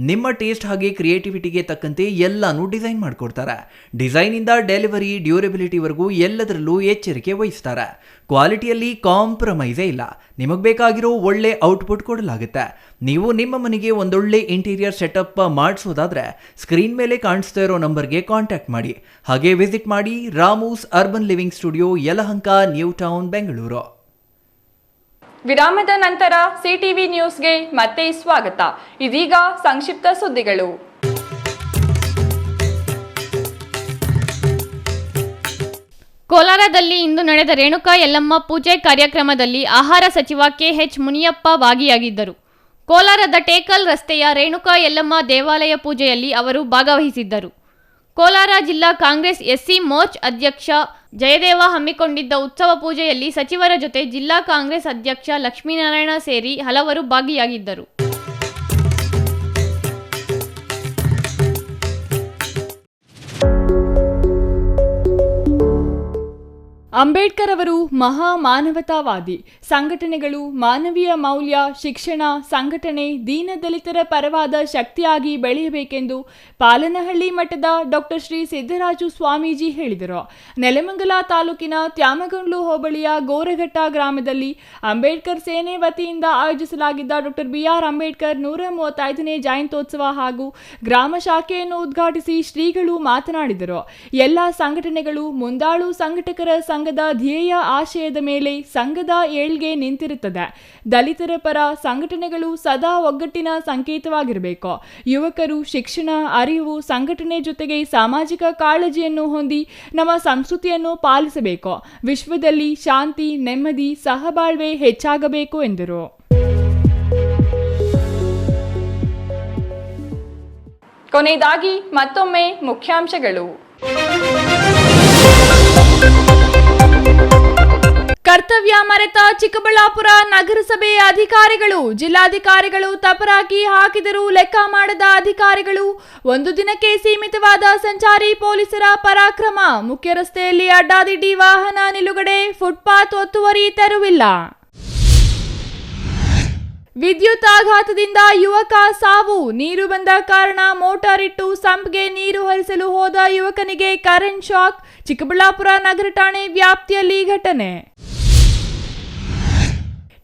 S13: ನಿಮ್ಮ taste ಹಾಗೆ ಕ್ರಿಯೇಟಿವಿಟಿಗೆ ತಕ್ಕಂತೆ ಎಲ್ಲಾನು ಡಿಸೈನ್ ಮಾಡಿಕೊಡ್ತಾರೆ. ಡಿಸೈನಿಂದ ಡೆಲಿವರಿ, ಡ್ಯೂರಬಿಲಿಟಿವರೆಗೂ ಎಲ್ಲದರಲ್ಲೂ ಎಚ್ಚರಿಕೆ ವಹಿಸ್ತಾರೆ. ಕ್ವಾಲಿಟಿಯಲ್ಲಿ ಕಾಂಪ್ರಮೈಸೇ ಇಲ್ಲ. ನಿಮಗೆ ಬೇಕಾಗಿರೋ ಒಳ್ಳೆ ಔಟ್ಪುಟ್ ಕೊಡಲಾಗುತ್ತೆ. ನೀವು ನಿಮ್ಮ ಮನೆಗೆ ಒಂದೊಳ್ಳೆ ಇಂಟೀರಿಯರ್ ಸೆಟಪ್ ಮಾಡಿಸೋದಾದ್ರೆ ಸ್ಕ್ರೀನ್ ಮೇಲೆ ಕಾಣಿಸ್ತಾ ಇರೋ ನಂಬರ್ಗೆ ಕಾಂಟ್ಯಾಕ್ಟ್ ಮಾಡಿ. ಹಾಗೆ ವಿಸಿಟ್ ಮಾಡಿ Ramu's urban living studio, Yelahanka new town, Bengaluru.
S11: ವಿರಾಮದ ನಂತರ ಸಿಟಿವಿ ನ್ಯೂಸ್ಗೆ ಮತ್ತೆ ಸ್ವಾಗತ. ಇದೀಗ ಸಂಕ್ಷಿಪ್ತ ಸುದ್ದಿಗಳು.
S5: ಕೋಲಾರದಲ್ಲಿ ಇಂದು ನಡೆದ ರೇಣುಕಾ ಯಲ್ಲಮ್ಮ ಪೂಜೆ ಕಾರ್ಯಕ್ರಮದಲ್ಲಿ ಆಹಾರ ಸಚಿವ ಕೆಎಚ್ ಮುನಿಯಪ್ಪ ಭಾಗಿಯಾಗಿದ್ದರು. ಕೋಲಾರದ ಟೇಕಲ್ ರಸ್ತೆಯ ರೇಣುಕಾ ಯಲ್ಲಮ್ಮ ದೇವಾಲಯ ಪೂಜೆಯಲ್ಲಿ ಅವರು ಭಾಗವಹಿಸಿದ್ದರು. ಕೋಲಾರ ಜಿಲ್ಲಾ ಕಾಂಗ್ರೆಸ್ ಎಸ್ಸಿ ಮೋರ್ಚ್ ಅಧ್ಯಕ್ಷ ಜಯದೇವ ಹಮ್ಮಿಕೊಂಡಿದ್ದ ಉತ್ಸವ ಪೂಜೆಯಲ್ಲಿ ಸಚಿವರ ಜೊತೆ ಜಿಲ್ಲಾ ಕಾಂಗ್ರೆಸ್ ಅಧ್ಯಕ್ಷ ಲಕ್ಷ್ಮೀನಾರಾಯಣ ಸೇರಿ ಹಲವರು ಭಾಗಿಯಾಗಿದ್ದರು.
S2: ಅಂಬೇಡ್ಕರ್ ಅವರು ಮಹಾ ಮಾನವತಾವಾದಿ. ಸಂಘಟನೆಗಳು ಮಾನವೀಯ ಮೌಲ್ಯ, ಶಿಕ್ಷಣ, ಸಂಘಟನೆ, ದೀನದಲಿತರ ಪರವಾದ ಶಕ್ತಿಯಾಗಿ ಬೆಳೆಯಬೇಕೆಂದು ಪಾಲನಹಳ್ಳಿ ಮಠದ ಡಾಕ್ಟರ್ ಶ್ರೀ ಸಿದ್ದರಾಜು ಸ್ವಾಮೀಜಿ ಹೇಳಿದರು. ನೆಲಮಂಗಲ ತಾಲೂಕಿನ ತ್ಯಾಮಗಂಡ್ಲು ಹೋಬಳಿಯ ಗೋರಘಟ್ಟ ಗ್ರಾಮದಲ್ಲಿ ಅಂಬೇಡ್ಕರ್ ಸೇನೆ ವತಿಯಿಂದ ಆಯೋಜಿಸಲಾಗಿದ್ದ ಡಾಕ್ಟರ್ BR ಅಂಬೇಡ್ಕರ್ 135ನೇ ಜಯಂತ್ಯೋತ್ಸವ ಹಾಗೂ ಗ್ರಾಮ ಶಾಖೆಯನ್ನು ಉದ್ಘಾಟಿಸಿ ಶ್ರೀಗಳು ಮಾತನಾಡಿದರು. ಎಲ್ಲ ಸಂಘಟನೆಗಳು ಮುಂದಾಳು ಸಂಘಟಕರ ಸಂಘದ ಧ್ಯೇಯ ಆಶಯದ ಮೇಲೆ ಸಂಘದ ಏಳ್ಗೆ ನಿಂತಿರುತ್ತದೆ. ದಲಿತರ ಪರ ಸಂಘಟನೆಗಳು ಸದಾ ಒಗ್ಗಟ್ಟಿನ ಸಂಕೇತವಾಗಿರಬೇಕು. ಯುವಕರು ಶಿಕ್ಷಣ, ಅರಿವು, ಸಂಘಟನೆ ಜೊತೆಗೆ ಸಾಮಾಜಿಕ ಕಾಳಜಿಯನ್ನು ಹೊಂದಿ ನಮ್ಮ ಸಂಸ್ಕೃತಿಯನ್ನು ಪಾಲಿಸಬೇಕು. ವಿಶ್ವದಲ್ಲಿ ಶಾಂತಿ, ನೆಮ್ಮದಿ, ಸಹಬಾಳ್ವೆ ಹೆಚ್ಚಾಗಬೇಕು ಎಂದರು.
S11: ಕೊನೆಯದಾಗಿ ಮತ್ತೊಮ್ಮೆ ಮುಖ್ಯಾಂಶಗಳು.
S2: ಕರ್ತವ್ಯ ಮರೆತ ಚಿಕ್ಕಬಳ್ಳಾಪುರ ನಗರಸಭೆ ಅಧಿಕಾರಿಗಳು. ಜಿಲ್ಲಾಧಿಕಾರಿಗಳು ತಪರಾಕಿ ಹಾಕಿದರೂ ಲೆಕ್ಕ ಮಾಡದ ಅಧಿಕಾರಿಗಳು. ಒಂದು ದಿನಕ್ಕೆ ಸೀಮಿತವಾದ ಸಂಚಾರಿ ಪೊಲೀಸರ ಪರಾಕ್ರಮ. ಮುಖ್ಯ ರಸ್ತೆಯಲ್ಲಿ ಅಡ್ಡಾದಿಡ್ಡಿ ವಾಹನ ನಿಲುಗಡೆ, ಫುಟ್ಪಾತ್ ಒತ್ತುವರಿ ತೆರವಿಲ್ಲ. ವಿದ್ಯುತ್ ಆಘಾತದಿಂದ ಯುವಕ ಸಾವು. ನೀರು ಬಂದ ಕಾರಣ ಮೋಟಾರ್ ಇಟ್ಟು ಸಂಪ್ಗೆ ನೀರು ಹರಿಸಲು ಹೋದ ಯುವಕನಿಗೆ ಕರೆಂಟ್ ಶಾಕ್. ಚಿಕ್ಕಬಳ್ಳಾಪುರ ನಗರ ಠಾಣೆ ವ್ಯಾಪ್ತಿಯಲ್ಲಿ ಘಟನೆ.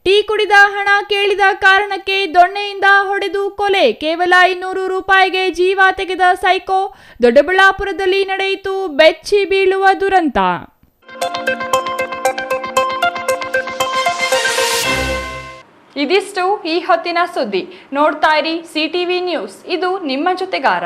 S2: ಟೀ ಕುಡಿದ ಹಣ ಕೇಳಿದ ಕಾರಣಕ್ಕೆ ದೊಣ್ಣೆಯಿಂದ ಹೊಡೆದು ಕೊಲೆ. ಕೇವಲ 200 ರೂಪಾಯಿಗೆ ಜೀವ ತೆಗೆದ ಸೈಕೋ. ದೊಡ್ಡಬಳ್ಳಾಪುರದಲ್ಲಿ ನಡೆಯಿತು ಬೆಚ್ಚಿ ಬೀಳುವ ದುರಂತ.
S11: ಇದಿಷ್ಟು ಈ ಹೊತ್ತಿನ ಸುದ್ದಿ. ನೋಡ್ತಾ ಇರಿ CTV ನ್ಯೂಸ್, ಇದು ನಿಮ್ಮ ಜೊತೆಗಾರ.